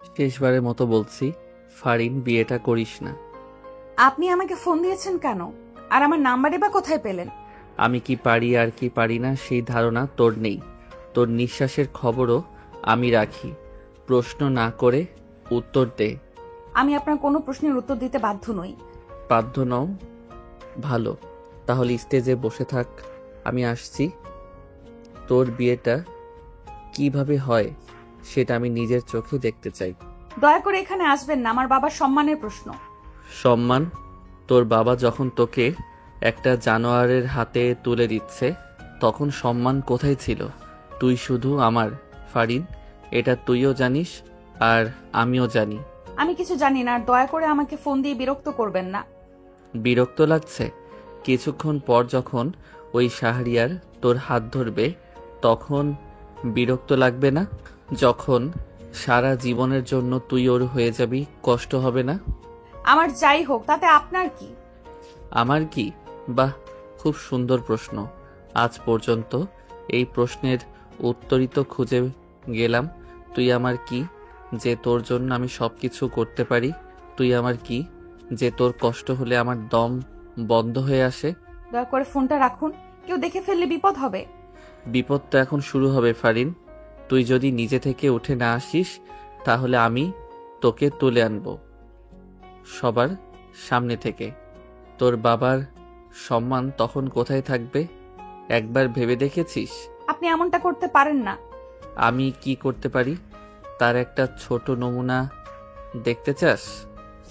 শেষবারের মতো বলছি, ফারিন, বিয়েটা করিস না। আপনি আমাকে ফোন দিয়েছেন কেন? আর আমার নাম্বারই বা কোথায় পেলেন? আমি কি পারি আর কি পারি না সেই ধারণা তোর নেই। তোর নিঃশ্বাসের খবরও আমি রাখি। প্রশ্ন না করে উত্তর দে। আমি আপনার কোনো প্রশ্নের উত্তর দিতে বাধ্য নই। বাধ্য নও? ভালো, তাহলে স্টেজে বসে থাক, আমি আসছি। তোর বিয়েটা কিভাবে হয় সেটা আমি নিজের চোখে দেখতে চাই। দয়া করে এখানে আসবেন না, আমার বাবার সম্মানের প্রশ্ন। সম্মান? তোর বাবা যখন তোকে একটা জানোয়ারের হাতে তুলে দিচ্ছে তখন সম্মান কোথায় ছিল? তুই শুধু আমার, ফারিন, এটা তুইও জানিস আর আমিও জানি। আমি কিছু জানি না, আর দয়া করে আমাকে ফোন দিয়ে বিরক্ত করবেন না। বিরক্ত লাগছে? কিছুক্ষণ পর যখন ওই শাহরিয়ার তোর হাত ধরবে তখন বিরক্ত লাগবে না? যখন সারা জীবনের জন্য তুই ওর হয়ে যাবি, কষ্ট হবে না? আমার যাই হোক, তাতে আপনার কি? আমার কি? বাহ, খুব সুন্দর প্রশ্ন। আজ পর্যন্ত এই প্রশ্নের উত্তরই তো খুঁজে গেলাম। তুই আমার কি যে তোর জন্য আমি সবকিছু করতে পারি? তুই আমার কি যে তোর কষ্ট হলে আমার দম বন্ধ হয়ে আসে? দয়া করে ফোনটা রাখুন, কেউ দেখে ফেললে বিপদ হবে। বিপদ তো এখন শুরু হবে ফারিন। তুই যদি নিজে থেকে উঠে না আসিস তাহলে আমি তোকে তুলে আনবো সবার সামনে থেকে। তোর বাবার সম্মান তখন কোথায় থাকবে একবার ভেবে দেখেছিস? আপনি এমনটা করতে পারেন না। আমি কি করতে পারি তার একটা ছোট নমুনা দেখতে চাস?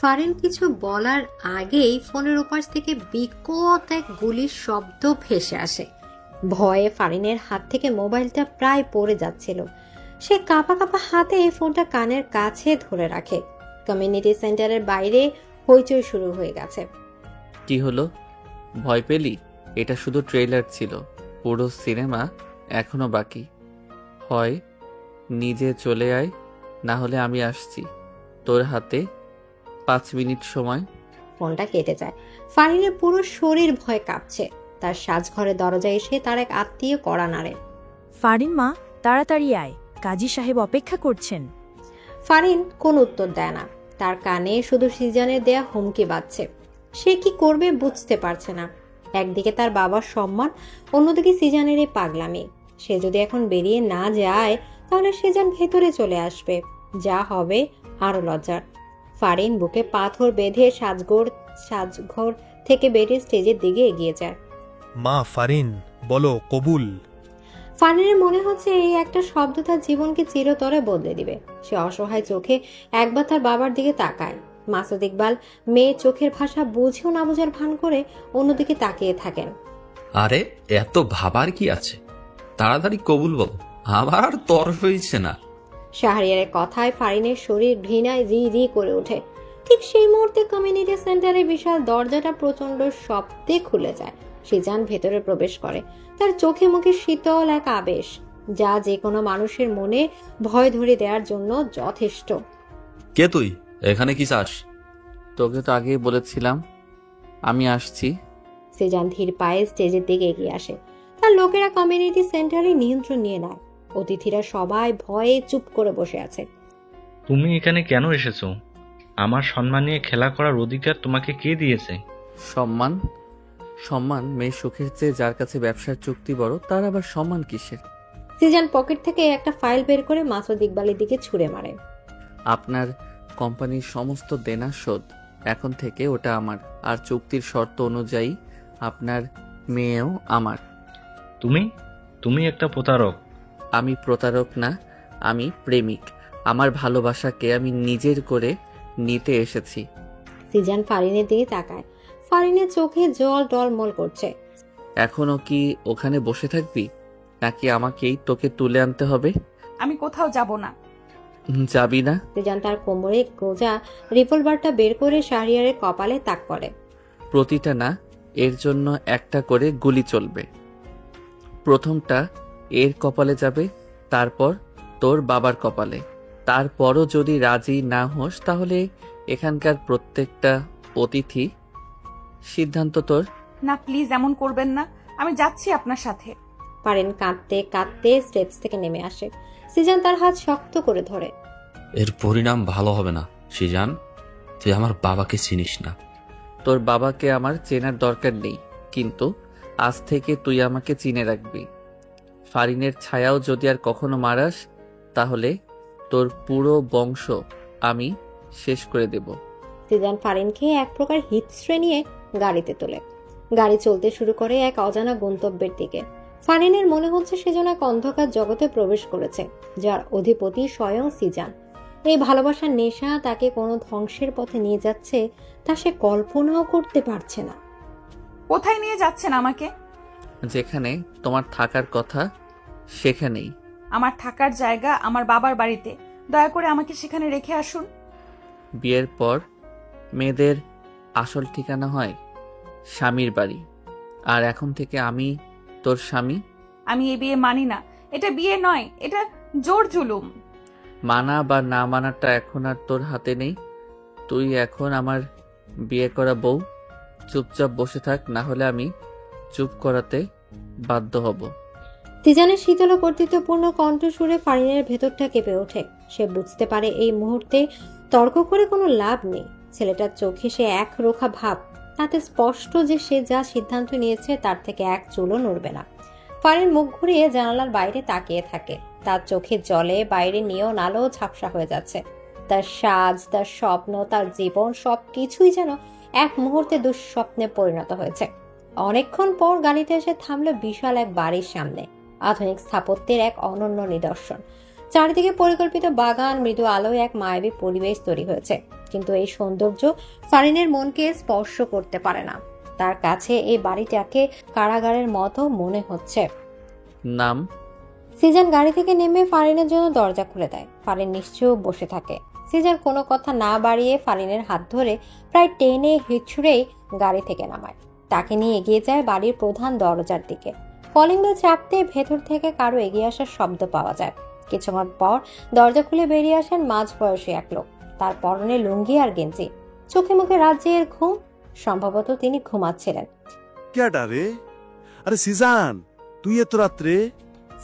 ফারিন কিছু বলার আগেই ফোনের ওপাশ থেকে বিকট এক গুলির শব্দ ভেসে আসে। ভয়ে ফারিনের হাত থেকে মোবাইলটা প্রায় পড়ে যাচ্ছিল। সে কাঁপা কাঁপা হাতে ফোনটা কানের কাছে ধরে রাখে। কমিউনিটি সেন্টারের বাইরে হইচই শুরু হয়ে গেছে। কি হলো, ভয় পেলি? এটা শুধু ট্রেলার ছিল, পুরো সিনেমা এখনো বাকি। হয় নিজে চলে আয়, না হলে আমি আসছি। তোর হাতে 5 মিনিট সময়। ফোনটা কেটে যায়। ফারিনের পুরো শরীর ভয় কাঁপছে। তার সাজঘরের দরজায় এসে তার এক আত্মীয় কড়া নাড়ে। ফারিন মা, তাড়াতাড়ি আয়, কাজী সাহেব অপেক্ষা করছেন। ফারিন কোনো উত্তর দেয় না। তার কানে শুধু সিজানের দেয়া হুমকি বাজছে। সে কি করবে বুঝতে পারছে না। একদিকে তার বাবার সম্মান, অন্যদিকে সিজানের এই পাগলামি। সে যদি এখন বেরিয়ে না যায় তাহলে সিজান ভেতরে চলে আসবে, যা হবে আরো লজ্জার। ফারিন বুকে পাথর বেঁধে সাজঘর থেকে বেরিয়ে স্টেজের দিকে এগিয়ে যায়। মা ফারিন, বলো কবুল। ফারিনের মনে হচ্ছে এই একটা শব্দ তার জীবনকে চিরতরে বদলে দিবে। সে অসহায় চোখে একবার তার বাবার দিকে তাকায়। মাসুদ ইকবাল মেয়ে চোখের ভাষা বুঝেও না বোঝার ভান করে অন্যদিকে তাকিয়ে থাকেন। আরে এত ভাবার কি আছে, তাড়াতাড়ি কবুল বল, আমার আর তর হয়েছে না। শাহরিয়ারের কথায় ফারিনের শরীর ঘৃণায় রি রি করে ওঠে। ঠিক সেই মুহূর্তে কমিউনিটি সেন্টারের বিশাল দরজাটা প্রচন্ড শব্দে খুলে যায়। সিজান ভেতরে প্রবেশ করে। তার চোখে মুখে শীতল এক আবেশ, যা যে কোনো মানুষের মনে ভয় ধরে দেওয়ার জন্য যথেষ্ট। কে তুই, এখানে কি চাস? তোকে তো আগেই বলেছিলাম আমি আসছি। সিজান ধীর পায়ে স্টেজের দিকে এগিয়ে আসে। তার লোকেরা কমিউনিটি সেন্টারে নিয়ন্ত্রণ নিয়ে নেয়। অতিথিরা সবাই ভয়ে চুপ করে বসে আছে। তুমি এখানে কেন এসেছো? আমার সম্মান নিয়ে খেলা করার অধিকার তোমাকে কে দিয়েছে? সম্মান? সম্মান মেয়ের সুখের চেয়ে যার কাছে ব্যবসার চুক্তি বড়, তার আবার সম্মান কিসের? সিজান পকেট থেকে একটা ফাইল বের করে মাসুদ ইকবালের দিকে ছুঁড়ে মারে। আপনার কোম্পানির সমস্ত দেনা শোধ, এখন থেকে ওটা আমার, আর চুক্তির শর্ত অনুযায়ী আপনার মেয়েও আমার। তুমি একটা প্রতারক। আমি প্রতারক না, আমি প্রেমিক। আমার ভালোবাসাকে আমি নিজের করে নিতে এসেছি। সিজান ফারিনের দিকে তাকায়। ফারিনের চোখে জল টলমল করছে। এখনো কি ওখানে বসে থাকবি, নাকি আমাকেই তোকে তুলে আনতে হবে? আমি কোথাও যাব না। যাবি না? সিজান তার কোমরে গোজা রিভলভারটা বের করে শাহরিয়ারের কপালে তাক করে। প্রতিটা না, এর জন্য একটা করে গুলি চলবে। প্রথমটা এর কপালে যাবে, তারপর তোর বাবার কপালে। তারপরও যদি রাজি না হোস তাহলে এখানকার প্রত্যেকটা অতিথি। সিদ্ধান্ত তোর। না প্লিজ, এমন করবেন না, আমি যাচ্ছি আপনার সাথে। ফারিন কাঁদতে কাঁদতে স্টেজ থেকে নেমে আসে। সিজান তার হাত শক্ত করে ধরে। এর পরিণাম ভালো হবে না সিজান। তুই আমার বাবাকে চিনিস না। তোর বাবাকে আমার চেনার দরকার নেই, কিন্তু আজ থেকে তুই আমাকে চিনে রাখবি। ফারিনের ছায়াও যদি আর কখনো মারাস, তাহলে তোর পুরো বংশ আমি শেষ করে দেব। সিজান ফারিনকে এক প্রকার হিচড়ে নিয়ে গাড়িতে তোলে। গাড়ি চলতে শুরু করে এক অজানা গন্তব্যের দিকে। ফারিনের মনে হচ্ছে সে যেন এক অন্ধকার জগতে প্রবেশ করেছে, যার অধিপতি স্বয়ং সিজান। এই ভালোবাসার নেশা তাকে কোনো ধ্বংসের পথে নিয়ে যাচ্ছে, তা সে কল্পনাও করতে পারছে না। কোথায় নিয়ে যাচ্ছেন আমাকে? যেখানে তোমার থাকার কথা সেখানেই। আমার থাকার জায়গা আমার বাবার বাড়িতে, দয়া করে আমাকে সেখানে রেখে আসুন। বিয়ের পর মেয়েদের আসল ঠিকানা হয় স্বামীর বাড়ি, আর এখন থেকে আমি তোর স্বামী। আমি এই বিয়ে মানি না, এটা বিয়ে নয়, এটা জোর জুলুম। মানা বা না মানাটা এখন আর তোর হাতে নেই। তুই এখন আমার বিয়ে করা বউ। চুপচাপ বসে থাক, না হলে আমি চুপ করাতে বাধ্য হব। সিজানের শীতল ও কর্তৃত্বপূর্ণ কণ্ঠস্বরে ফারিনের ভেতরটা কেঁপে ওঠে। সে বুঝতে পারে এই মুহূর্তে তর্ক করে কোনো লাভ নেই। ছেলেটার চোখে সে একরোখা ভাব, তাতে স্পষ্ট যে সে যা সিদ্ধান্ত নিয়েছে তার থেকে এক চুলও নড়বে না। ফারিন মুখ ঘুরিয়ে জানালার বাইরে তাকিয়ে থাকে। তার চোখের জলে বাইরে নিয়ন আলো ঝাপসা হয়ে যাচ্ছে। তার সাজ, তার স্বপ্ন, তার জীবন সবকিছুই যেন এক মুহূর্তে দুঃস্বপ্নে পরিণত হয়েছে। অনেকক্ষণ পর গাড়িতে এসে থামলো বিশাল এক বাড়ির সামনে। আধুনিক স্থাপত্যের এক অনন্য নিদর্শন। চারিদিকে পরিকল্পিত বাগান, মৃদু আলোয় এক মায়াবী পরিবেশ তৈরি হয়েছে। কিন্তু এই সৌন্দর্য ফারিনের মনকে স্পর্শ করতে পারে না। তার কাছে এই বাড়িটাকে কারাগারের মতো মনে হচ্ছে। নাম? সিজান গাড়ি থেকে নেমে ফারিনের জন্য দরজা খুলে দেয়। ফারিন নিশ্চয়ই বসে থাকে। সিজান কোনো কথা না বাড়িয়ে ফারিনের হাত ধরে প্রায় টেনে হিচড়েই গাড়ি থেকে নামায়। তাকে নিয়ে এগিয়ে যায় বাড়ির প্রধান দরজার দিকে। কলিং বেল চাপতে ভেতর থেকে কারো এগিয়ে আসার শব্দ পাওয়া যায়। কিছুক্ষণ পর দরজা খুলে বেরিয়ে আসেন মাঝবয়সী এক লোক। তার পরনে লুঙ্গি আর গেঞ্জি, চোখে মুখে রাজ্যের ঘুম। সম্ভবত তিনি ঘুমাচ্ছিলেন। কেডা রে? আরে সিজান, তুই এত রাত্রে?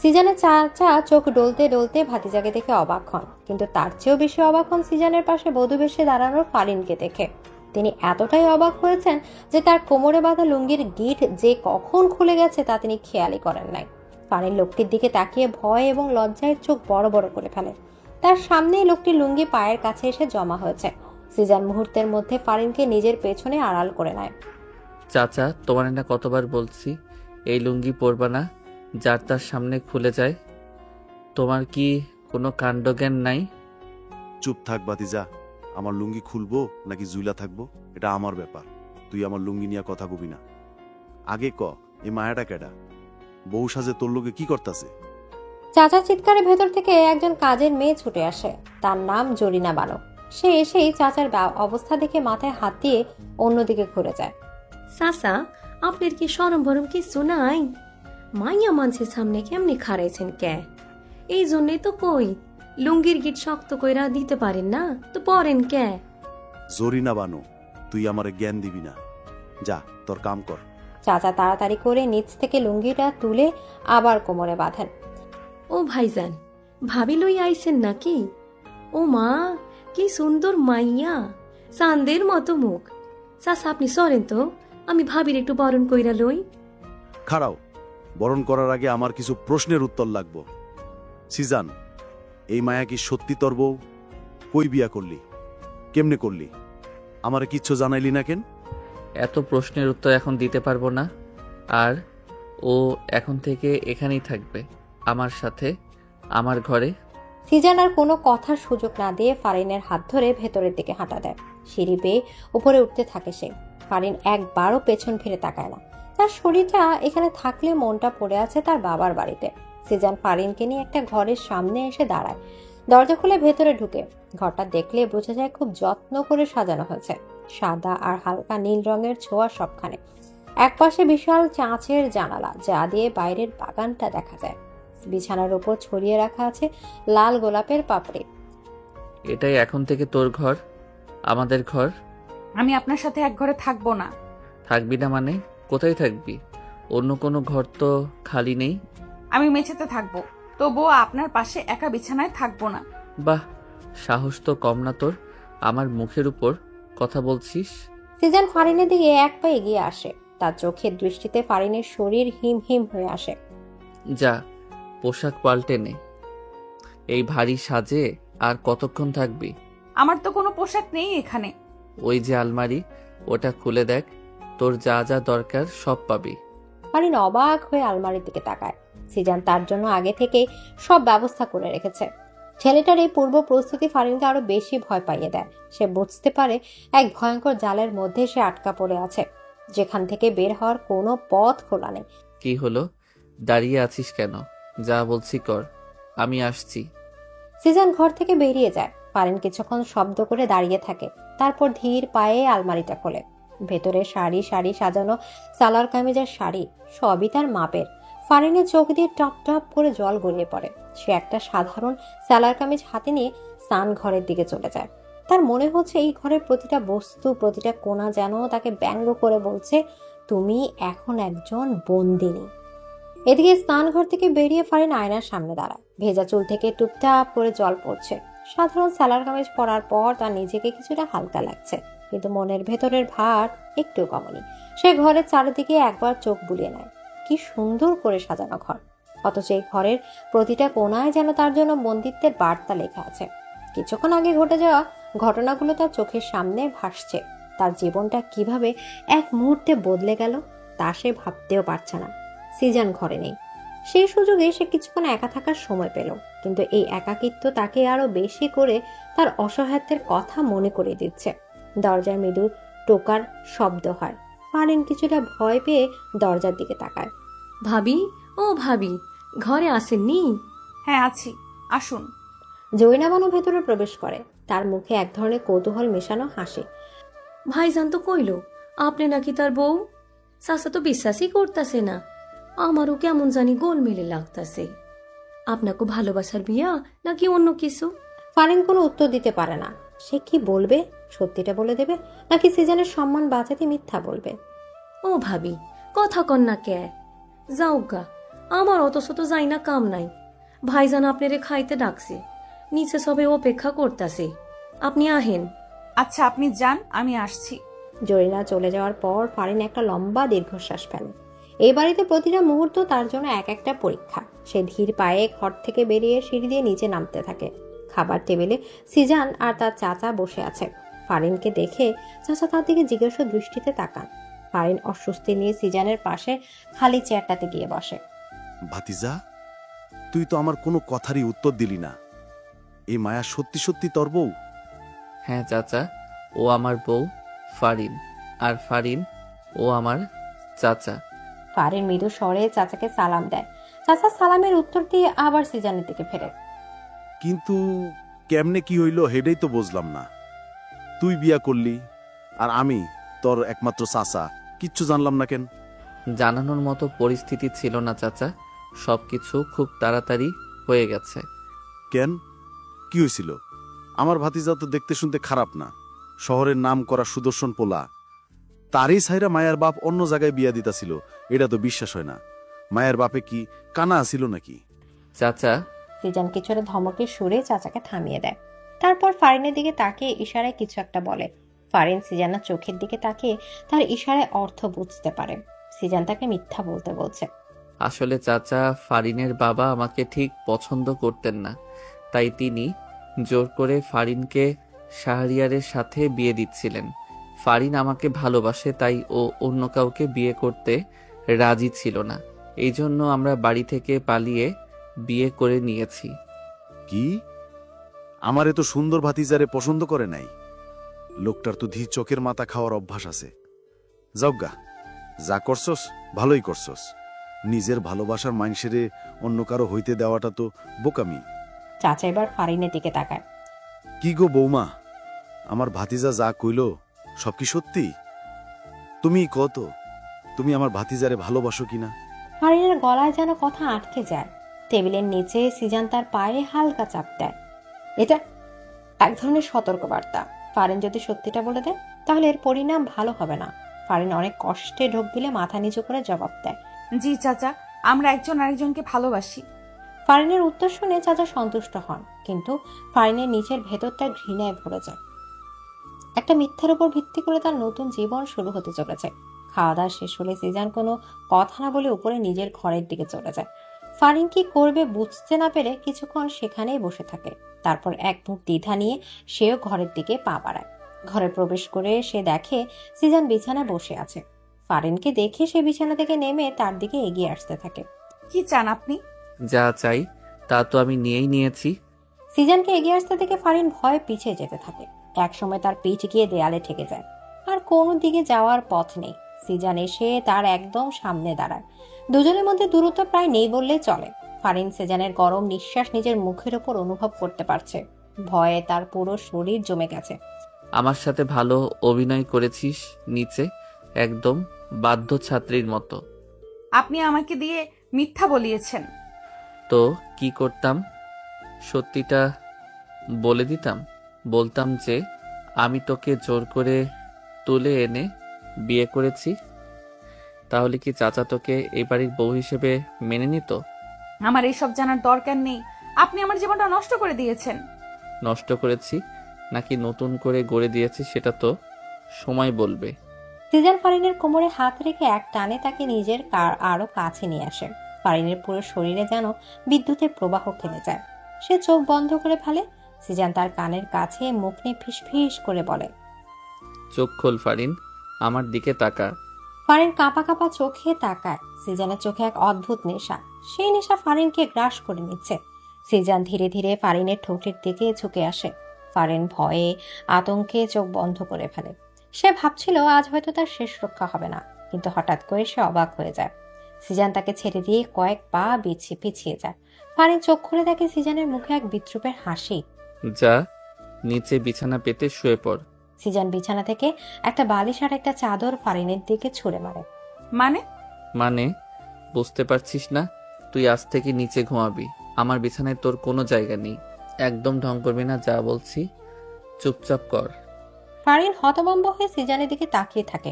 সিজানের চাচা চোখ ডলতে ডলতে ভাতিজাকে দেখে অবাক হন, কিন্তু তার চেয়েও বেশি অবাক হন সিজানের পাশে বধূ বেশে দাঁড়ানো ফারিনকে দেখে। তিনি এতটাই অবাক হয়েছেন যে তার কোমরে বাঁধা লুঙ্গির গিঁট যে কখন খুলে গেছে তা তিনি খেয়ালই করেন নাই। ফারিন লোকটির দিকে তাকিয়ে ভয় এবং লজ্জায় চোখ বড় বড় করে ফেলে। তার সামনে লোকটির লুঙ্গি পায়ের কাছে এসে জমা হয়েছে। সিজান মুহূর্তের মধ্যে ফারিনকে নিজের পেছনে আড়াল করে নেয়। চাচা, তোমার না কতবার বলছি এই লুঙ্গি পরবা না, যার তার সামনে খুলে যায়। তোমার কি কোনো কাণ্ডজ্ঞান নাই? চুপ থাক বাতিজা। আমার লুঙ্গি খুলবো নাকি জুইলা থাকবো এটা আমার ব্যাপার। তুই আমার লুঙ্গি নিয়ে কথা কবি না। আগে ক, এই মায়াটা কেডা? বউ সাজে তোর লোকে কি করতাছে? চাচার চিৎকারে ভেতর থেকে একজন কাজের মেয়ে ছুটে আসে। তার নাম জরিনা বানো। সে এসেই চাচার অবস্থা দেখে মাথায় হাত দিয়ে অন্যদিকে ঘুরে যায়। চাচা, আপনার কি শরম ভরম কিছু নাই? মাইয়া মানুষের সামনে কেমনি খারাইছেন কে? এই জন্যই তো কই লুঙ্গির গিট শক্ত কইরা দিতে পারেন না তো পরেন কে? জরিনা বানো, তুই আমারে জ্ঞান দিবি না। যা, তোর কাম কর। চাচা তাড়াতাড়ি করে নিচ থেকে লুঙ্গিটা তুলে আবার কোমরে বাঁধেন। ও ভাইজান, ভাবি লই আইছেন নাকি? ও মা, কি সুন্দর মাইয়া, চাঁদের মতো মুখ। চাচা আপনি সরেন তো, আমি ভাবির একটু বরণ কইরা লই। খাড়াও, বরণ করার আগে আমার কিছু প্রশ্নের উত্তর লাগবো। সিজান, এই মায়া কি সত্যি তোর বউ? কই বিয়া করলি? কেমনে করলি? আমারে কিচ্ছু জানাইলি না কেন? এত প্রশ্নের উত্তর এখন দিতে পারবো না। আর ও এখন থেকে এখানেই থাকবে আমার সাথে, আমার ঘরে। সিজান আর কোনো কথার সুযোগ না দিয়ে ফারিনের হাত ধরে ভেতরের দিকে হাঁটা দেয়। সিঁড়ি বেয়ে উপরে উঠতে থাকে সে। ফারিন একবারও পেছন ফিরে তাকায় না। তার শরীরটা এখানে থাকলে মনটা পড়ে আছে তার বাবার বাড়িতে। সিজান ফারিনকে নিয়ে একটা ঘরের সামনে এসে দাঁড়ায়। দরজা খুলে ভেতরে ঢুকে। ঘরটা দেখলে বোঝা যায় খুব যত্ন করে সাজানো হয়েছে। সাদা আর হালকা নীল রঙের ছোঁয়া সবখানে। একপাশে বিশাল কাঁচের জানালা, যা দিয়ে বাইরের বাগানটা দেখা যায়। বিছানার উপর ছড়িয়ে রাখা আছে লাল গোলাপের পাপড়ি। এটাই এখন থেকে তোর ঘর, আমাদের ঘর। আমি আপনার সাথে এক ঘরে থাকবো না। থাকবি না মানে? কোথায় থাকবি? অন্য কোনো ঘর তো খালি নেই। আমি মেঝেতে থাকবো, তবুও আপনার পাশে একা বিছানায় থাকবো না। বাহ, সাহস তো কম না তোর, আমার মুখের উপর কথা বলছিস। সিজান ফারিনের দিকে এক পা এগিয়ে আসে। তার চোখের দৃষ্টিতে ফারিনের শরীর হিম হিম হয়ে আসে। যা, পোশাক পাল্টে নে। এই ভারী সাজে আর কতক্ষণ থাকবি? আমার তো কোনো পোশাক নেই এখানে। ওই যে আলমারি, ওটা খুলে দেখ, তোর যা যা দরকার সব পাবি। ফারিন অবাক হয়ে আলমারির দিকে তাকায়। সিজান তার জন্য আগে থেকে সব ব্যবস্থা করে রেখেছে। ছেলেটার এই পূর্ব প্রস্তুতি ফারিনকে আরো বেশি ভয় পাইয়ে দেয়। সে বুঝতে পারে এক ভয়ঙ্কর জালের মধ্যে সে আটকা পড়ে আছে, যেখান থেকে বের হওয়ার কোনো পথ খোলা নেই। কি হলো, দাঁড়িয়ে আছিস কেন? যা বলছি কর, আমি আসছি। সিজান ঘর থেকে বেরিয়ে যায়। ফারিন কিছুক্ষণ শব্দ করে দাঁড়িয়ে থাকে, তারপর ধীর পায়ে আলমারিটা খোলে। ভেতরে সারি সারি সাজানো সালোয়ার কামিজের শাড়ি, সবই তার মাপের। ফারিনের চোখ দিয়ে টপ টপ করে জল গড়িয়ে পড়ে। সে একটা সাধারণ সালোয়ার কামিজ হাতে নিয়ে স্নান ঘরের দিকে চলে যায়। তার মনে হচ্ছে এই ঘরের প্রতিটা বস্তু, প্রতিটা কোণা যেন তাকে ব্যঙ্গ করে বলছে, তুমি এখন একজন বন্দিনী। এদিকে স্নান ঘর থেকে বেরিয়ে ফারিন আয়নার সামনে দাঁড়ায়। ভেজা চুল থেকে টুপটাপ করে জল পড়ছে। সাধারণ সালোয়ার কামিজ পরার পর তার নিজেকে কিছুটা হালকা লাগছে, কিন্তু মনের ভেতরের ভার একটু কমেনি। সে ঘরের চারিদিকে একবার চোখ বুলিয়ে নেয়। কি সুন্দর করে সাজানো ঘর, অথচ এই ঘরের প্রতিটা কোণায় যেন তার জন্য বন্দিত্বের বার্তা লেখা আছে। কিছুক্ষণ আগে ঘটে যাওয়া ঘটনাগুলো তার চোখের সামনে ভাসছে। তার জীবনটা কিভাবে এক মুহূর্তে বদলে গেল তা সে ভাবতেও পারছে না। সিজান ঘরে নেই। সেই সুযোগে সে কিছুক্ষণ একা থাকার সময় পেল, কিন্তু এই একাকিত্ব তাকে আরো বেশি করে তার অসহায়ত্বের কথা মনে করে দিচ্ছে। দরজার মৃদু টোকার শব্দ হয়। ফারিন কিছুটা ভয় পেয়ে দরজার দিকে তাকায়। ভাবি, ও ভাবি, ঘরে আসেননি? হ্যাঁ আছি, আসুন। জৈনাবানু ভেতরে প্রবেশ করে। তার মুখে এক ধরনের কৌতূহল মেশানো হাসি। ভাইজান তো কইল আপনি নাকি তার বউ। চাচা তো বিশ্বাসই করতেছে না। আমারও কেমন জানি গোলমেলে লাগতেছে। আপনাকে ভালোবাসার বিয়া নাকি অন্য কিছু? ফারিন কোনো উত্তর দিতে পারে না। সে কি বলবে? সত্যিটা বলে দেবে নাকি সিজানের সম্মান বাঁচাতে মিথ্যা বলবে? ও ভাবি, কথা কন না কে? যাও গা, আমার অত শত যাই না, কাম নাই। ভাইজান আপনারে খাইতে ডাকছে, নিচে সবে অপেক্ষা করতেছে, আপনি আহেন। আচ্ছা আপনি যান, আমি আসছি। জরিনা চলে যাওয়ার পর ফারিন একটা লম্বা দীর্ঘশ্বাস ফেলে। এই বাড়িতে প্রতিটা মুহূর্ত তার জন্য এক একটা পরীক্ষা। সে ধীর পায়ে ঘর থেকে বেরিয়ে সিঁড়ি দিয়ে নিচে নামতে থাকে। খাবার টেবিলে সিজান আর তার চাচা বসে আছে। ফারিনকে দেখে চাচা তার দিকে জিজ্ঞাসা দৃষ্টিতে তাকান। ফারিন অস্বস্তি নিয়ে সিজানের পাশে খালি চেয়ারটাতে গিয়ে বসে। ভাতিজা, তুই তো আমার কোনো কথারই উত্তর দিলি না। এই মায়া সত্যি সত্যি তোর বউ? হ্যাঁ চাচা, ও আমার বউ ফারিন, আর ফারিন ও আমার চাচা। ফারিন মৃদু স্বরে চাচাকে সালাম দেয়। চাচা সালামের উত্তর দিয়ে আবার সিজানের দিকে ফেরে। কিন্তু কেমনে কি হইল হেডেই তো বুঝলাম না। তুই বিয়া করলি আর আমি তোর একমাত্র চাচা, কিচ্ছু জানলাম না কেন? জানানোর মতো পরিস্থিতি ছিল না চাচা, সবকিছু খুব তাড়াতাড়ি হয়ে গেছে। কেন, কি হয়েছিল? আমার ভাতিজা তো দেখতে শুনতে খারাপ না, শহরের নাম করা সুদর্শন পোলা। তারই ছাইরা মায়ের বাপ অন্য জায়গায় বিয়া দিতাছিল, এটা তো বিশ্বাস হয় না। মায়ের বাপে কি কানা ছিল নাকি? চাচা, সিজান কিছুটা ধমকের সুরে চাচাকে থামিয়ে দেয়। তারপর ফারিনের দিকে তাকিয়ে ইশারায় কিছু একটা বলে। ফারিন সিজানের চোখের দিকে তাকিয়ে তার ইশারায় অর্থ বুঝতে পারে। সিজান তাকে মিথ্যা বলতে বলছে। আসলে চাচা, ফারিনের বাবা আমাকে ঠিক পছন্দ করতেন না, তাই তিনি জোর করে ফারিনকে শাহরিয়ারের সাথে বিয়ে দিচ্ছিলেন। ফারিন আমাকে ভালোবাসে, তাই ও অন্য কাউকে বিয়ে করতে রাজি ছিল না। এই জন্য আমরা বাড়ি থেকে পালিয়ে বিয়ে করে নিয়েছি। কি? আমার এত সুন্দর ভাতিজারে পছন্দ করে নাই? লোকটার তো ধী চোখের মাথা খাওয়ার অভ্যাস আছে। যাওগা, যা করছস ভালোই করছস। নিজের ভালোবাসার মানুষেরে অন্য কারো হইতে দেওয়াটা তো বোকামি। চাচা এবার ফারিনের দিকে তাকায়। কি গো বৌমা, আমার ভাতিজা যা কইল সব কি সত্যি? তুমি কত, তুমি আমার ভাতিজারে ভালোবাসো কিনা? ফারিনের গলায় যেন কথা আটকে যায়। টেবিলের নিচে সিজান তার পায়ে হালকা চাপ দেয়। এটা এক ধরনের সতর্কবার্তা। ফারিন যদি সত্যিটা বলে দেয় তাহলে এর পরিণাম ভালো হবে না। ফারিন অনেক কষ্টে ঢোক গিলে মাথা নিচু করে জবাব দেয়। জি চাচা, আমরা একজন আরেকজনকে ভালোবাসি। ফারিনের উত্তর শুনে চাচা সন্তুষ্ট হন, কিন্তু ফারিনের নিচের ভেতরটা ঘৃণায় ভরে যায়। একটা মিথ্যার উপর ভিত্তি করে তার নতুন জীবন শুরু হতে চলেছে। খাওয়া দাওয়া শেষ হলে সিজান কোনো কথা না বলে উপরে নিজের ঘরের দিকে চলে যায়। ফারিন কি করবে বুঝতে না পেরে কিছুক্ষণ সেখানেই বসে থাকে। তারপর এক মুখ দ্বিধা নিয়ে সেও ঘরের দিকে পা বাড়ায়। ঘরে প্রবেশ করে সে দেখে সিজান বিছানায় বসে আছে। ফারিনকে দেখে সে বিছানা থেকে নেমে তার দিকে এগিয়ে আসতে থাকে। কি চান আপনি? যা চাই তা তো আমি নিয়েই নিয়েছি। সিজানকে এগিয়ে আসতে দেখে ফারিন ভয়ে পিছিয়ে যেতে থাকে। একসময় তার পিঠ গিয়ে দেয়ালে ঠেকে যায়, আর কোনো দিকে যাওয়ার পথ নেই। সিজান এসে তার একদম সামনে দাঁড়ায়। দুজনের মধ্যে দূরত্ব প্রায় নেই বললেই চলে। ফারিন সিজানের গরম নিঃশ্বাস নিজের মুখের ওপর অনুভব করতে পারছে। ভয়ে তার পুরো শরীর জমে গেছে। আমার সাথে ভালো অভিনয় করেছিস নিচে, একদম বাধ্য ছাত্রীর মতো। আপনি আমাকে দিয়ে মিথ্যা বলিয়েছেন। তো কি করতাম? সত্যিটা বলে দিতাম। বলতাম যে আমি তোকে জোর করে তুলে এনে বিয়ে করেছি। তাহলে কি চাচা তোকে এই বাড়ির বউ হিসেবে মেনে নিত? আমার এইসব জানার দরকার নেই। আপনি আমার জীবনটা নষ্ট করে দিয়েছেন। নষ্ট করেছি নাকি নতুন করে গড়ে দিয়েছি সেটা তো সময় বলবে। সিজান ফারিনের কোমরে হাত রেখে এক টানে তাকে নিজের আরো কাছে নিয়ে আসে। ফারিনের পুরো শরীরে যেন বিদ্যুতের প্রবাহ খেলে যায়। সে চোখ বন্ধ করে ফেলে। সিজান তার কানের কাছে মুখ নিয়ে ফিসফিস করে বলে, চোখ খোল ফারিন, আমার দিকে তাকা। ফারিন কাঁপা কাঁপা চোখে তাকায়। সিজানের চোখে এক অদ্ভুত নেশা। সেই নেশা ফারিনকে গ্রাস করে নিচ্ছে। সিজান ধীরে ধীরে ফারিনের ঠোঁটের দিকে ঝুঁকে আসে। ফারিন ভয়ে আতঙ্কে চোখ বন্ধ করে ফেলে। সে ভাবছিল আজ হয়তো তার শেষ রক্ষা হবে না, কিন্তু হঠাৎ করে সে অবাক হয়ে যায়। সিজান তাকে ছেড়ে দিয়ে কয়েক পা পিছিয়ে যায়। ফারিন চোখ খুলে দেখে সিজানের মুখে এক বিদ্রুপের হাসি। যা নিচে বিছানা পেতে শুয়ে পড়। সিজান বিছানা থেকে একটা বালিশ আর একটা চাদর ফারিনের দিকে ছুঁড়ে মারে। মানে বুঝতে পারছিস না? তুই আজ থেকে নিচে ঘুমাবি। আমার বিছানায় তোর কোনো জায়গা নেই। একদম ঢং করবি না, যা বলছি চুপচাপ কর। ফারিন হতভম্ব হয়ে সিজানের দিকে তাকিয়ে থাকে।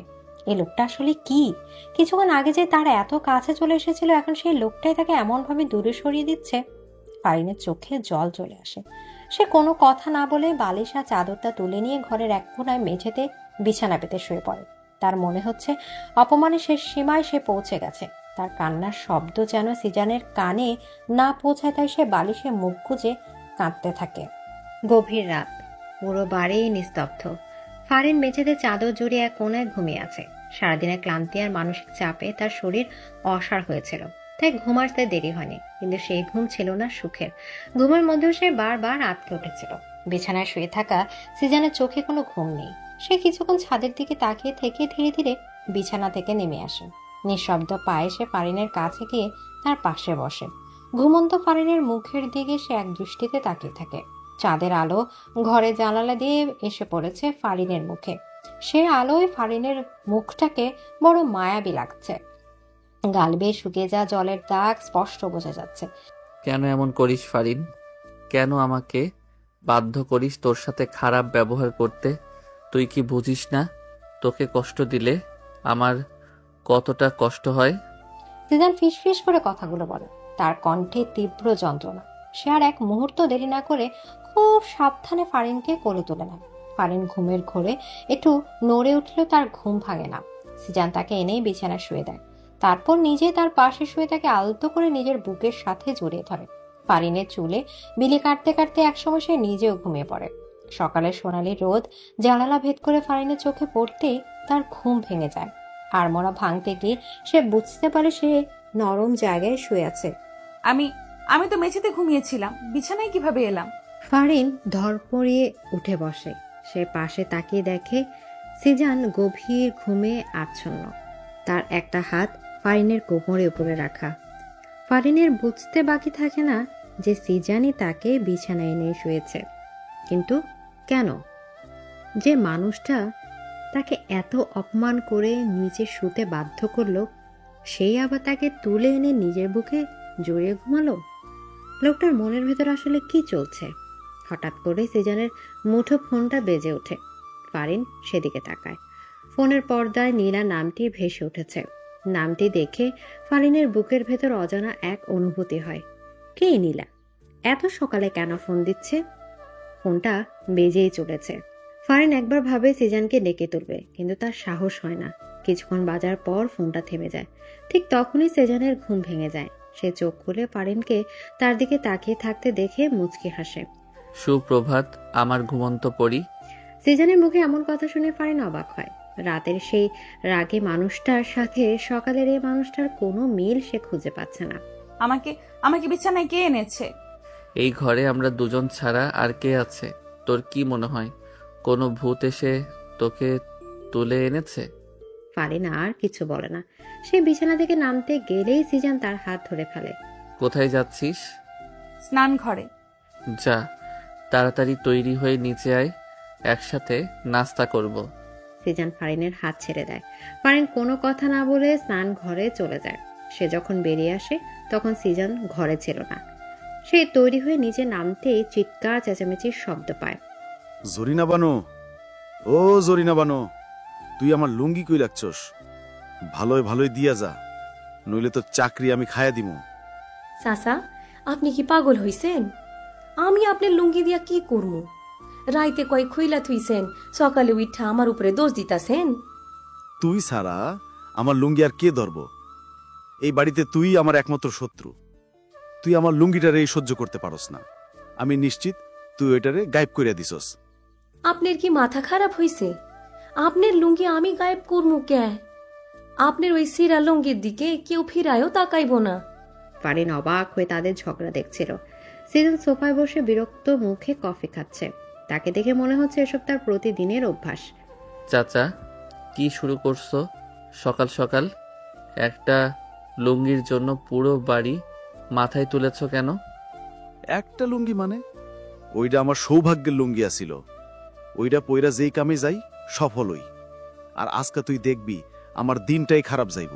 এই লোকটা আসলে কি? কিছুক্ষণ আগে যে তার এত কাছে চলে এসেছিল, এখন সেই লোকটাই তাকে এমন ভাবে দূরে সরিয়ে দিচ্ছে। ফারিনের চোখে জল চলে আসে। সে কোনো কথা না বলে বালিশ আর চাদরটা তুলে নিয়ে ঘরের এক কোণায় মেঝেতে বিছানা পেতে শুয়ে পড়ে। তার মনে হচ্ছে অপমানের শেষ সীমায় সে পৌঁছে গেছে। তার কান্নার শব্দ যেন সিজানের কানে না পৌঁছায়, তাই সে বালিশে মুখ গুজে কাঁদতে থাকে। গভীর রাত, পুরো বাড়ি নিস্তব্ধ। ফারিন মেঝেতে চাদর জড়িয়ে এক কোণায় ঘুমিয়ে আছে। সারাদিনের ক্লান্তি আর মানসিক চাপে তার শরীর অসাড় হয়েছিল, তাই ঘুম আসতে দেরি হয়নি। কিন্তু সেই ঘুম ছিল না সুখের। ঘুমের মধ্যেও সে বারবার আটকে উঠেছিল। বিছানায় শুয়ে থাকা সিজানের চোখে কোনো ঘুম নেই। সে কিছুক্ষণ ছাদের দিকে তাকিয়ে থেকে ধীরে ধীরে বিছানা থেকে নেমে আসে। নিঃশব্দ পায়ে সে ফারিনের কাছে গিয়ে তার পাশে বসে। ঘুমন্ত ফারিনের মুখের দিকে সে এক দৃষ্টিতে তাকিয়ে থাকে। চাঁদের আলো ঘরে জানালা দিয়ে এসে পড়েছে ফারিনের মুখে। সে আলোয় ফারিনের মুখটাকে বড় মায়াবী লাগছে। গাল বেয়ে শুকিয়ে যাওয়া জলের দাগ স্পষ্ট বোঝা যাচ্ছে। কেন এমন করিস ফারিন? কেন আমাকে বাধ্য করিস তোর সাথে খারাপ ব্যবহার করতে? তুই কি বুঝিস না তোকে কষ্ট দিলে আমার কতটা কষ্ট হয়? সিজান ফিসফিস করে কথাগুলো বলে, তার কণ্ঠে তীব্র যন্ত্রণা। সে আর এক মুহূর্ত দেরি না করে খুব সাবধানে ফারিনকে কোলে তুলে নেয়। ফারিন ঘুমের ঘোরে একটু নড়ে উঠলেও তার ঘুম ভাঙে না। সিজান তাকে এনেই বিছানায় শুয়ে দেয়। তারপর নিজে তার পাশে শুয়ে তাকে আলতো করে নিজের বুকের সাথে জড়িয়ে ধরে। ফারিনের চুলে বিলি কাটতে কাটতে একসময় সে নিজেও ঘুমিয়ে পড়ে। সকালে সোনালি রোদ জানালা ভেদ করে ফারিনের চোখে পড়তেই তার ঘুম ভেঙে যায়। আড়মোড়া ভাঙতে গিয়ে সে বুঝতে পারে সে নরম জায়গায় শুয়ে আছে। আমি তো মেঝেতে ঘুমিয়েছিলাম, বিছানায় কিভাবে এলাম? ফারিন ধরপড়িয়ে উঠে বসে। সে পাশে তাকিয়ে দেখে সিজান গভীর ঘুমে আচ্ছন্ন। তার একটা হাত ফারিনের কোমরের উপরে রাখা। ফারিনের বুঝতে বাকি থাকে না যে সিজানই তাকে বিছানায় নিয়ে শুয়েছে। কিন্তু কেন? যে মানুষটা তাকে এত অপমান করে নিচে শুতে বাধ্য করলো, সেই আবার তাকে তুলে এনে নিজের বুকে জড়িয়ে ঘুমালো। লোকটার মনের ভেতর আসলে কি চলছে? হঠাৎ করে সিজানের মুঠো ফোনটা বেজে ওঠে। ফারিন সেদিকে তাকায়। ফোনের পর্দায় নীলা নামটি ভেসে উঠেছে। নামটি দেখে ফারিনের বুকের ভেতর অজানা এক অনুভূতি হয়। কে নীলা? এত সকালে কেন ফোন দিচ্ছে? ফোনটা বেজেই চলেছে। ফারিন একবার ভাবে সিজানকে ডেকে তুলবে, কিন্তু তার সাহস হয় না। কিছুক্ষণ বাজার পর ফোনটা থেমে যায়। ঠিক তখনই সেজানের ঘুম ভেঙে যায়। সে চোখ খুলে ফারিনকে তার দিকে তাকিয়ে থাকতে দেখে মুচকি হাসে। সুপ্রভাত আমার ঘুমন্ত পরি। সিজানের মুখে এমন কথা শুনে ফারিন অবাক হয়। রাতের সেই রাগে মানুষটার সাথে সকালের এই মানুষটার কোনো মিল সে খুঁজে পাচ্ছে না। আমাকে বিছানায় কে এনেছে? এই ঘরে আমরা দুজন ছাড়া আর কে আছে? তোর কি মনে হয় কোনো ভূত এসে তোকে তুলে এনেছে? ফারিন আর কিছু বলে না। সে বিছানা থেকে নামতে গেলেই সিজান তার হাত ধরে ফেলে। কোথায় যাচ্ছিস? স্নান ঘরে। যা, তাড়াতাড়ি তৈরি হয়ে নিচে আয়, একসাথে নাস্তা করব। সিজান ফারিনের হাত ছেড়ে দেয়। ফারিন কোনো কথা না বলে স্নান ঘরে চলে যায়। সে যখন বেরিয়ে আসে তখন সিজান ঘরে ছিল না। সে তৈরি হয়ে নিচে নামতেই চিৎকার চেঁচামেচির শব্দ পায়। জরিনা বানো, ও জরিনা বানো, তুই আমার লুঙ্গি কই রাখছস? ভালোই ভালোই দিয়া যা, নইলে তোর চাকরি আমি খায়া দিমু। চাচা, আপনি কি পাগল হইছেন? আমি আপনার লুঙ্গি দিয়া কি করবো? রাইতে কয় খুইলা থুইছেন, সকালে উঠা আমার উপরে দোষ দিতাছেন। তুই ছাড়া আমার লুঙ্গি আর কে ধরব? এই বাড়িতে তুই আমার একমাত্র শত্রু। তুই আমার লুঙ্গিটারে সহ্য করতে পারস না। আমি নিশ্চিত তুই ওইটারে গায়েব করিয়া দিছস। আপনার কি মাথা খারাপ হইছে? আপনার লুঙ্গি আমি গায়েব করবো কে? আপনার ওই সিরা লুঙ্গির দিকে কেউ ফিরায়ও তাকাইব না। ফারিন অবাক হয়ে তাদের ঝগড়া দেখছিল। সিজন সোফায় বসে বিরক্ত মুখে কফি খাচ্ছে। তাকে দেখে মনে হচ্ছে এসব তার প্রতিদিনের অভ্যাস। চাচা, কি শুরু করছো সকাল সকাল? একটা লুঙ্গির জন্য পুরো বাড়ি মাথায় তুলেছ কেন? একটা লুঙ্গি মানে? ওইটা আমার সৌভাগ্যের লুঙ্গি আছিল। ওইটা পইরা যেই কামে যাই সফল হই। আর আজকে তুই দেখবি আমার দিনটাই খারাপ যাইব।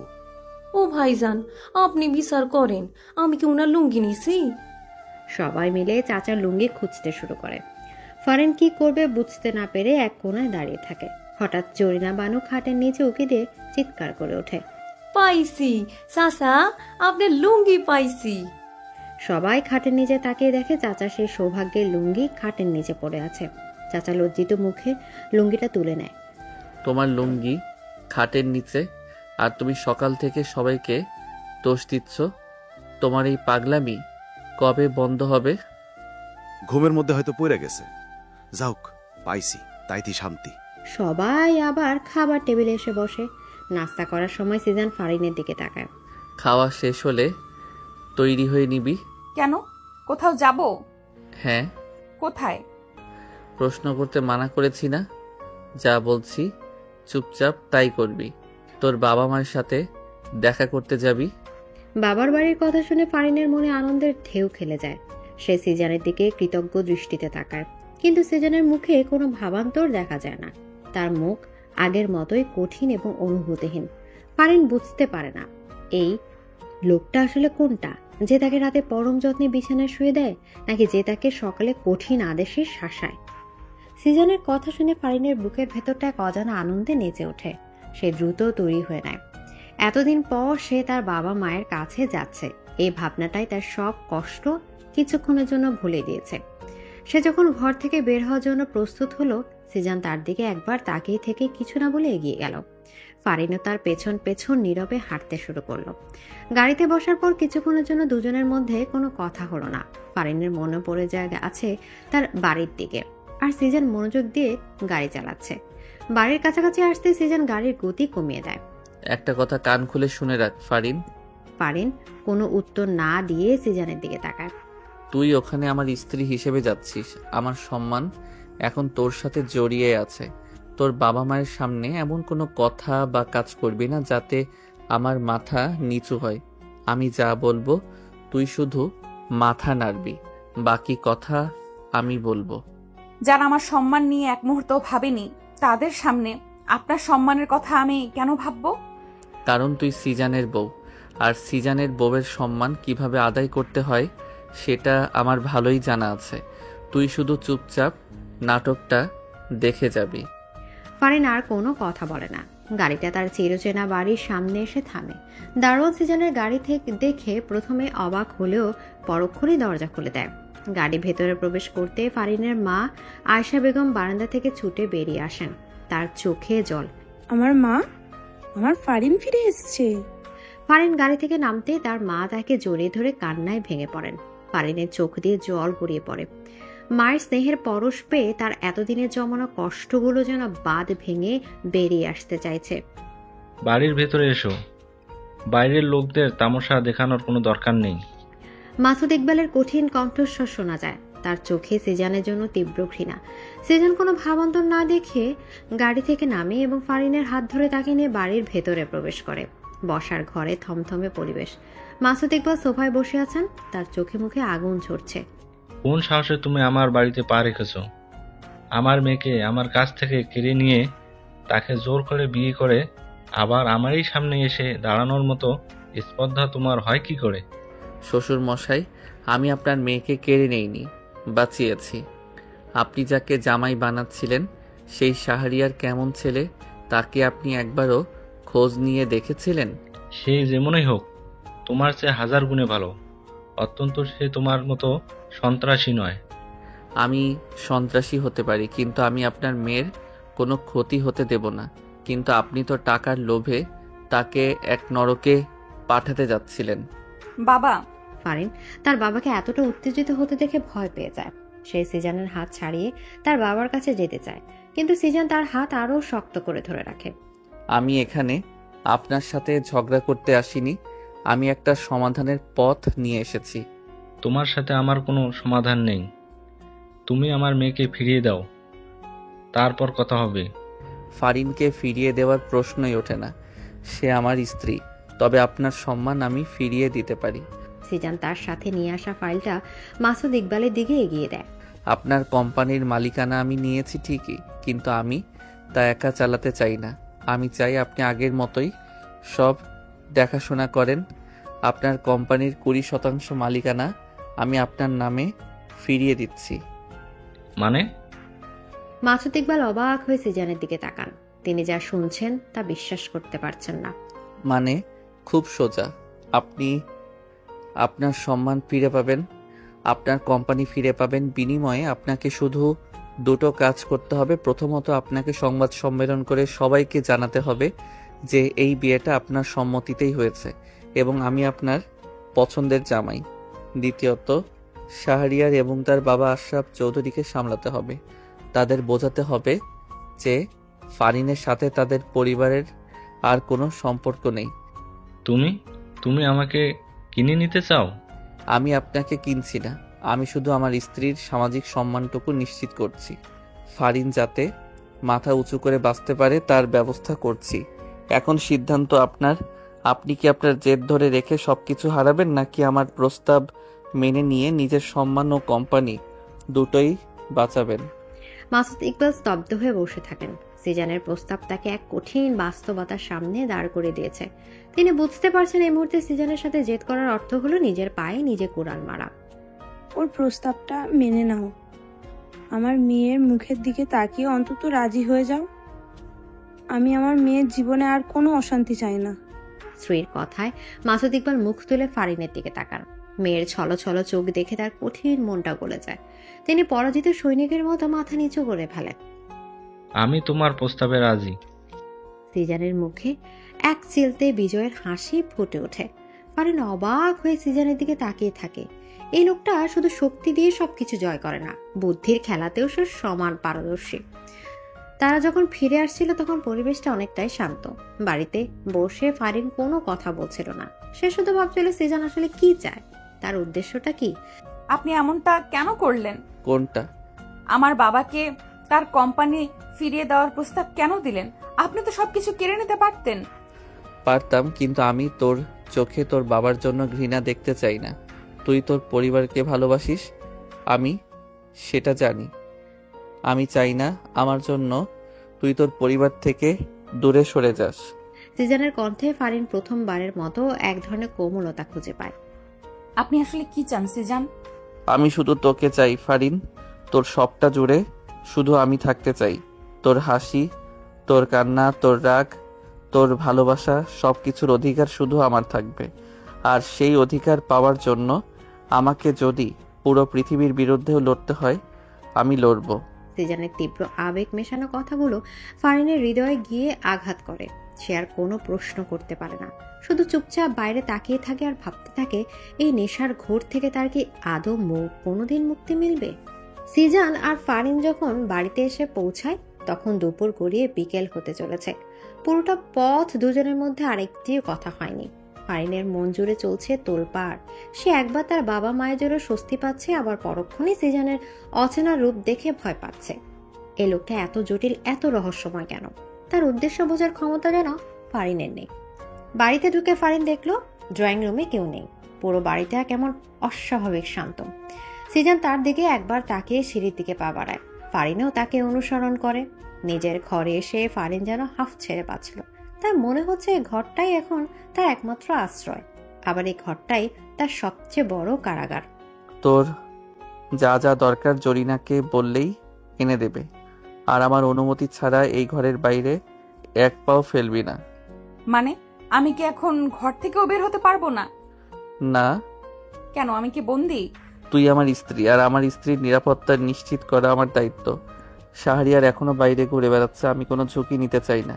ও ভাইজান, আপনি বিচার করেন, আমি কি উনার লুঙ্গি নিছি? সবাই মিলে চাচার লুঙ্গি খুঁজতে শুরু করে। ফারিন কি করবে বুঝতে না পেরে এক কোণায় দাঁড়িয়ে থাকে। হঠাৎ জরিনা বানু খাটের নিচে উকি দিয়ে চিৎকার করে ওঠে, পাইছি চাচা, আপনার লুঙ্গি পাইছি। সবাই খাটের নিচে তাকিয়ে দেখে চাচা সেই সৌভাগ্যের লুঙ্গি খাটের নিচে পড়ে আছে। চাচা লজ্জিত মুখে লুঙ্গিটা তুলে নেয়। তোমার লুঙ্গি খাটের নিচে, আর তুমি সকাল থেকে সবাইকে দোষ দিচ্ছ? তোমার এই পাগলামি কবে বন্ধ হবে? ঘুমের মধ্যে হয়তো পড়ে গেছে। যাওক, পাইছি, তাইতি শান্তি। সবাই আবার খাবার টেবিলে এসে বসে। নাস্তা করার সময় সিজান ফারিনের দিকে তাকায়। খাওয়া শেষ হলে তৈরি হয়ে নিবি। কেন? কোথাও যাব? হ্যাঁ। কোথায়? প্রশ্ন করতে মানা করেছি না? যা বলছি চুপচাপ তাই করবি। তোর বাবা মায়ের সাথে দেখা করতে যাবি। বাবার বাড়ির কথা শুনে ফারিনের মনে আনন্দের ঢেউ খেলে যায়। সে সিজানের দিকে কৃতজ্ঞ দৃষ্টিতে তাকায়, কিন্তু সিজানের মুখে কোনো ভাবান্তর দেখা যায় না। তার মুখ আগের মতোই কঠিন এবং অনুভূতিহীন। ফারিন বুঝতে পারে না এই লোকটা আসলে কোনটা, যে তাকে রাতে পরম যত্নে বিছানায় শুয়ে দেয়, নাকি যে তাকে সকালে কঠিন আদেশে শাসায়। সিজানের কথা শুনে ফারিনের বুকের ভেতরটা এক অজানা আনন্দে নেচে ওঠে। সে দ্রুত তৈরি হয়ে নেয়। এতদিন পর সে তার বাবা মায়ের কাছে যাচ্ছে, এই ভাবনাটাই তার সব কষ্ট কিছুক্ষণের জন্য ভুলে দিয়েছে। সে যখন ঘর থেকে বের হওয়ার জন্য প্রস্তুত হলো, সিজান তার দিকে একবার তাকিয়ে থেকে কিছু না বলে এগিয়ে গেল। ফারিনও তার পেছন পেছন নীরবে হাঁটতে শুরু করলো। গাড়িতে বসার পর কিছুক্ষণের জন্য দুজনের মধ্যে কোনো কথা হলো না। ফারিনের মনে পড়ে যায় আছে তার বাড়ির দিকে, আর সিজান মনোযোগ দিয়ে গাড়ি চালাচ্ছে। বাড়ির কাছাকাছি আসতে সিজান গাড়ির গতি কমিয়ে দেয়। একটা কথা কান খুলে শুনে রাখ ফারিন। ফারিন কোনো উত্তর না দিয়ে সিজানের দিকে তাকায়। তুই ওখানে আমার স্ত্রী হিসেবে যাচ্ছিস। আমার সম্মান এখন তোর সাথে জড়িয়ে আছে। তোর বাবা মায়ের সামনে এমন কোনো কথা বা কাজ করবি না যাতে আমার মাথা নিচু হয়। আমি যা বলবো তুই শুধু মাথা নাড়বি, বাকি কথা আমি বলবো। যারা আমার সম্মান নিয়ে এক মুহূর্ত ভাবেনি, তাদের সামনে আপনার সম্মানের কথা আমি কেন ভাববো? কারণ তুই সিজানের বউ, আর সিজানের বউয়ের সম্মান কিভাবে আদায় করতে হয় সেটা আমার ভালোই জানা আছে। তুই শুধু চুপচাপ নাটকটা দেখে যাবি। ফারিন আর কোনো কথা বলে না। গাড়িটা তার চিরচেনা বাড়ির সামনে এসে থামে। দারোয়ান সিজানের গাড়ি থেকে দেখে প্রথমে অবাক হলেও পরক্ষণেই দরজা খুলে দেয়। গাড়ি ভেতরে প্রবেশ করতে ফারিনের মা আয়েশা বেগম বারান্দা থেকে ছুটে বেরিয়ে আসেন। তার চোখে জল। আমার মা, আমার ফারিন ফিরে এসছে। ফারিন গাড়ি থেকে নামতে তার মা তাকে জড়িয়ে ধরে কান্নায় ভেঙে পড়েন। ফারিনের চোখ দিয়ে জল গড়িয়ে পড়ে। মায়ের স্নেহের পরশ পেয়ে তার এতদিনের জমানো কষ্টগুলো যেন বাঁধ ভেঙে বেরিয়ে আসতে চাইছে। বাড়ির ভেতরে এসো, বাইরের লোকদের তামাশা দেখানোর কোনো দরকার নেই। মাসুদ ইকবালের কঠিন কণ্ঠস্বর শোনা যায়। তার চোখে সিজানের জন্য তীব্র ঘৃণা। সিজান কোনো ভাবান্তর না দেখে গাড়ি থেকে নামে এবং ফারিনের হাত ধরে তাকে নিয়ে বাড়ির ভেতরে প্রবেশ করে। বসার ঘরে থমথমে পরিবেশ। মাসুদ ইকবাল সোফায় বসে আছেন, তার চোখে মুখে আগুন ঝরছে। কোন সাহসে তুমি আমার বাড়িতে পা রেখেছো? আমার মেয়েকে আমার কাছ থেকে কেড়ে নিয়ে তাকে জোর করে বিয়ে করে আবার আমারই সামনে এসে দাঁড়ানোর মতো স্পর্ধা তোমার হয় কি করে? শ্বশুর মশাই, আমি আপনার মেয়েকে কেড়ে নেইনি, বাঁচিয়েছি। আপনি যাকে জামাই বানাচ্ছিলেন সেই শাহরিয়ার কেমন ছেলে তাকে আপনি একবারও খোঁজ নিয়ে দেখেছিলেন? সে যেমনই হোক তোমার চেয়ে হাজার গুণে ভালো। অত্যন্ত সে তোমার মতো সন্ত্রাসী নয়। আমি সন্ত্রাসী হতে পারি, কিন্তু আমি আপনার মেয়ের কোনো ক্ষতি হতে দেব না। কিন্তু আপনি তো টাকার লোভে তাকে এক নরকে পাঠাতে যাচ্ছিলেন। বাবা, ফারিন তার বাবাকে এতটা উত্তেজিত হতে দেখে ভয় পেয়ে যায়। সে সিজানের হাত ছাড়িয়ে তার বাবার কাছে যেতে চায়, কিন্তু সিজান তার হাত আরো শক্ত করে ধরে রাখে। আমি এখানে আপনার সাথে ঝগড়া করতে আসিনি, আমি একটা সমাধানের পথ নিয়ে এসেছি। তোমার সাথে আমার কোনো সমাধান নেই। তুমি আমার মেয়েকে ফিরিয়ে দাও, তারপর কথা হবে। ফারিনকে ফিরিয়ে দেওয়ার প্রশ্নই ওঠে না। সে আমার স্ত্রী, তবে আপনার সম্মান আমি ফিরিয়ে দিতে পারি। সিজান তার সাথে নিয়ে আসা ফাইলটা মাসুদ ইকবালের দিকে এগিয়ে দেয়। আপনার কোম্পানির মালিকানা আমি নিয়েছি ঠিকই, কিন্তু আমি তা একা চালাতে চাই না। আমি চাই আপনি আগের মতোই সব দেখাশোনা করেন। আপনার কোম্পানির 20% মালিকানা আমি আপনার নামে ফিরিয়ে দিচ্ছি। মানে? মাসুদ ইকবাল অবাক হয়ে সিজানের দিকে তাকান। তিনি যা শুনছেন তা বিশ্বাস করতে পারছেন না। মানে খুব সোজা, আপনি আপনার সম্মান ফিরে পাবেন, আপনার কোম্পানি ফিরে পাবেন। বিনিময়ে আপনাকে শুধু দুটো কাজ করতে হবে। প্রথমত, আপনাকে সংবাদ সম্মেলন করে সবাইকে জানাতে হবে যে এই বিয়েটা আপনার সম্মতিতেই হয়েছে এবং আমি আপনার পছন্দের জামাই। দ্বিতীয়ত, শাহরিয়ার এবং তার বাবা আশরাফ চৌধুরীকে সামলাতে হবে। তাদের বোঝাতে হবে যে ফারিনের সাথে তাদের পরিবারের আর কোনো সম্পর্ক নেই। তুমি আমাকে কিনে নিতে চাও? আমি আপনাকে কিনছি না, আমি শুধু আমার স্ত্রীর সামাজিক সম্মানটুকু নিশ্চিত করছি। ফারিন যাতে মাথা উঁচু করে বাঁচতে পারে তার ব্যবস্থা করছি। এখন সিদ্ধান্ত আপনার। আপনি কি আপনার জেদ ধরে রেখে সবকিছু হারাবেন, নাকি আমার প্রস্তাব মেনে নিয়ে নিজের সম্মান ও কোম্পানি দুটোই বাঁচাবেন? মাসুদ ইকবাল স্তব্ধ হয়ে বসে থাকেন। সিজানের প্রস্তাব তাকে এক কঠিন বাস্তবতার সামনে দাঁড় করে দিয়েছে। তিনি বুঝতে পারছেন এই মুহূর্তে সিজানের সাথে জেদ করার অর্থ হলো নিজের পায়ে নিজে কুড়াল মারা। ওর প্রস্তাবটা মেনে নাও। আমার মেয়ের মুখের দিকে তাকিয়ে অন্তত রাজি হয়ে যাও। আমি আমার মেয়ের জীবনে আর কোনো অশান্তি চাই না। স্ত্রীর কথায় মাসুদ ইকবাল মুখ তুলে ফারিনের দিকে তাকান। মেয়ের ছলো ছলো চোখ দেখে তার কঠিন মনটা গলে যায়। তিনি পরাজিত সৈনিকের মতো মাথা নিচু করে ফেলেন। আমি তোমার প্রস্তাবে রাজি। সিজানের মুখে এক চিলতে বিজয়ের হাসি ফুটে ওঠে। ফারিন অবাক হয়ে সিজানের দিকে তাকিয়ে থাকে। এই লোকটা শুধু শক্তি দিয়ে সবকিছু জয় করে না, বুদ্ধির খেলাতেও সে সমান পারদর্শী। তারা যখন ফিরে আসছিল তখন পরিবেশটা অনেকটাই শান্ত। বাড়িতে বসে ফারিন কোনো কথা বলছিল না। সে শুধু ভাবছিল সিজান আসলে কি চায়, তার উদ্দেশ্যটা কি। আপনি এমনটা কেন করলেন? কোনটা? আমার বাবাকে তার কোম্পানি ফিরিয়ে দেওয়ার প্রস্তাব কেন দিলেন? আপনি তো সবকিছু কেড়ে নিতে পারতেন। পারতাম, কিন্তু আমি তোর চোখে তোর বাবার জন্য ঘৃণা দেখতে চাই না। তুই তোর পরিবারকে ভালোবাসিস, আমি সেটা জানি। আমি চাই না আমার জন্য তুই তোর পরিবার থেকে দূরে সরে যাস। সিজানের কণ্ঠে ফারিন প্রথমবারের মতো এক ধরনের কোমলতা খুঁজে পায়। আপনি আসলে কি চান সিজান? আমি শুধু তোকে চাই ফারিন, তোর সবটা জুড়ে শুধু আমি থাকতে চাই। তোর হাসি, তোর কান্না, তোর রাগ, তোর ভালোবাসা সবকিছুর অধিকার শুধু আমার থাকবে। আর সেই অধিকার পাওয়ার জন্য আমাকে যদি পুরো পৃথিবীর বিরুদ্ধেও লড়তে হয় আমি লড়ব। সিজানের তীব্র আবেগ মেশানো কথাগুলো ফারিনের হৃদয়ে গিয়ে আঘাত করে। সে আর কোনো প্রশ্ন করতে পারে না, শুধু চুপচাপ বাইরে তাকিয়ে থাকে আর ভাবতে থাকে এই নেশার ঘোর থেকে তার কি আদৌ কোনোদিন মুক্তি মিলবে। সিজান আর ফারিন যখন বাড়িতে এসে পৌঁছায় তখন দুপুর গড়িয়ে বিকেল হতে চলেছে। পুরোটা পথ দুজনের মধ্যে আরেকটিও কথা হয়নি। ফারিনের মন জুড়ে চলছে তোলপাড়। সে একবার তার বাবা মায়ের জন্য স্বস্তি পাচ্ছে, আবার পরক্ষণে সিজানের অচেনা রূপ দেখে ভয় পাচ্ছে। এই লোকটা এত জটিল, এত রহস্যময় কেন? তার উদ্দেশ্য বোঝার ক্ষমতা যেন ফারিনের নেই। বাড়িতে ঢুকে ফারিন দেখলো ড্রয়িং রুমে কেউ নেই। পুরো বাড়িটা কেমন অস্বাভাবিক শান্ত। সিজান তার দিকে একবার তাকিয়ে সিঁড়ির দিকে পা বাড়ায়। ফারিনও তাকে অনুসরণ করে। নিজের ঘরে এসে ফারিন যেন হাফ ছেড়ে বাঁচল। তার মনে হচ্ছে ঘরটাই এখন তার একমাত্র আশ্রয়, আবার এই ঘরটাই তার সবচেয়ে বড় কারাগার। তোর যা যা দরকার জরিনাকে বললেই এনে দেবে, আর আমার অনুমতি ছাড়া এই ঘরের বাইরে এক পাও ফেলবি না। মানে আমি কি এখন ঘর থেকেও বের হতে পারবো না? না। কেন, আমি কি বন্দি? তুই আমার স্ত্রী, আর আমার স্ত্রীর নিরাপত্তা নিশ্চিত করা আমার দায়িত্ব। শাহরিয়ার এখনো বাইরে ঘুরে বেড়াচ্ছে, আমি কোনো ঝুঁকি নিতে চাই না।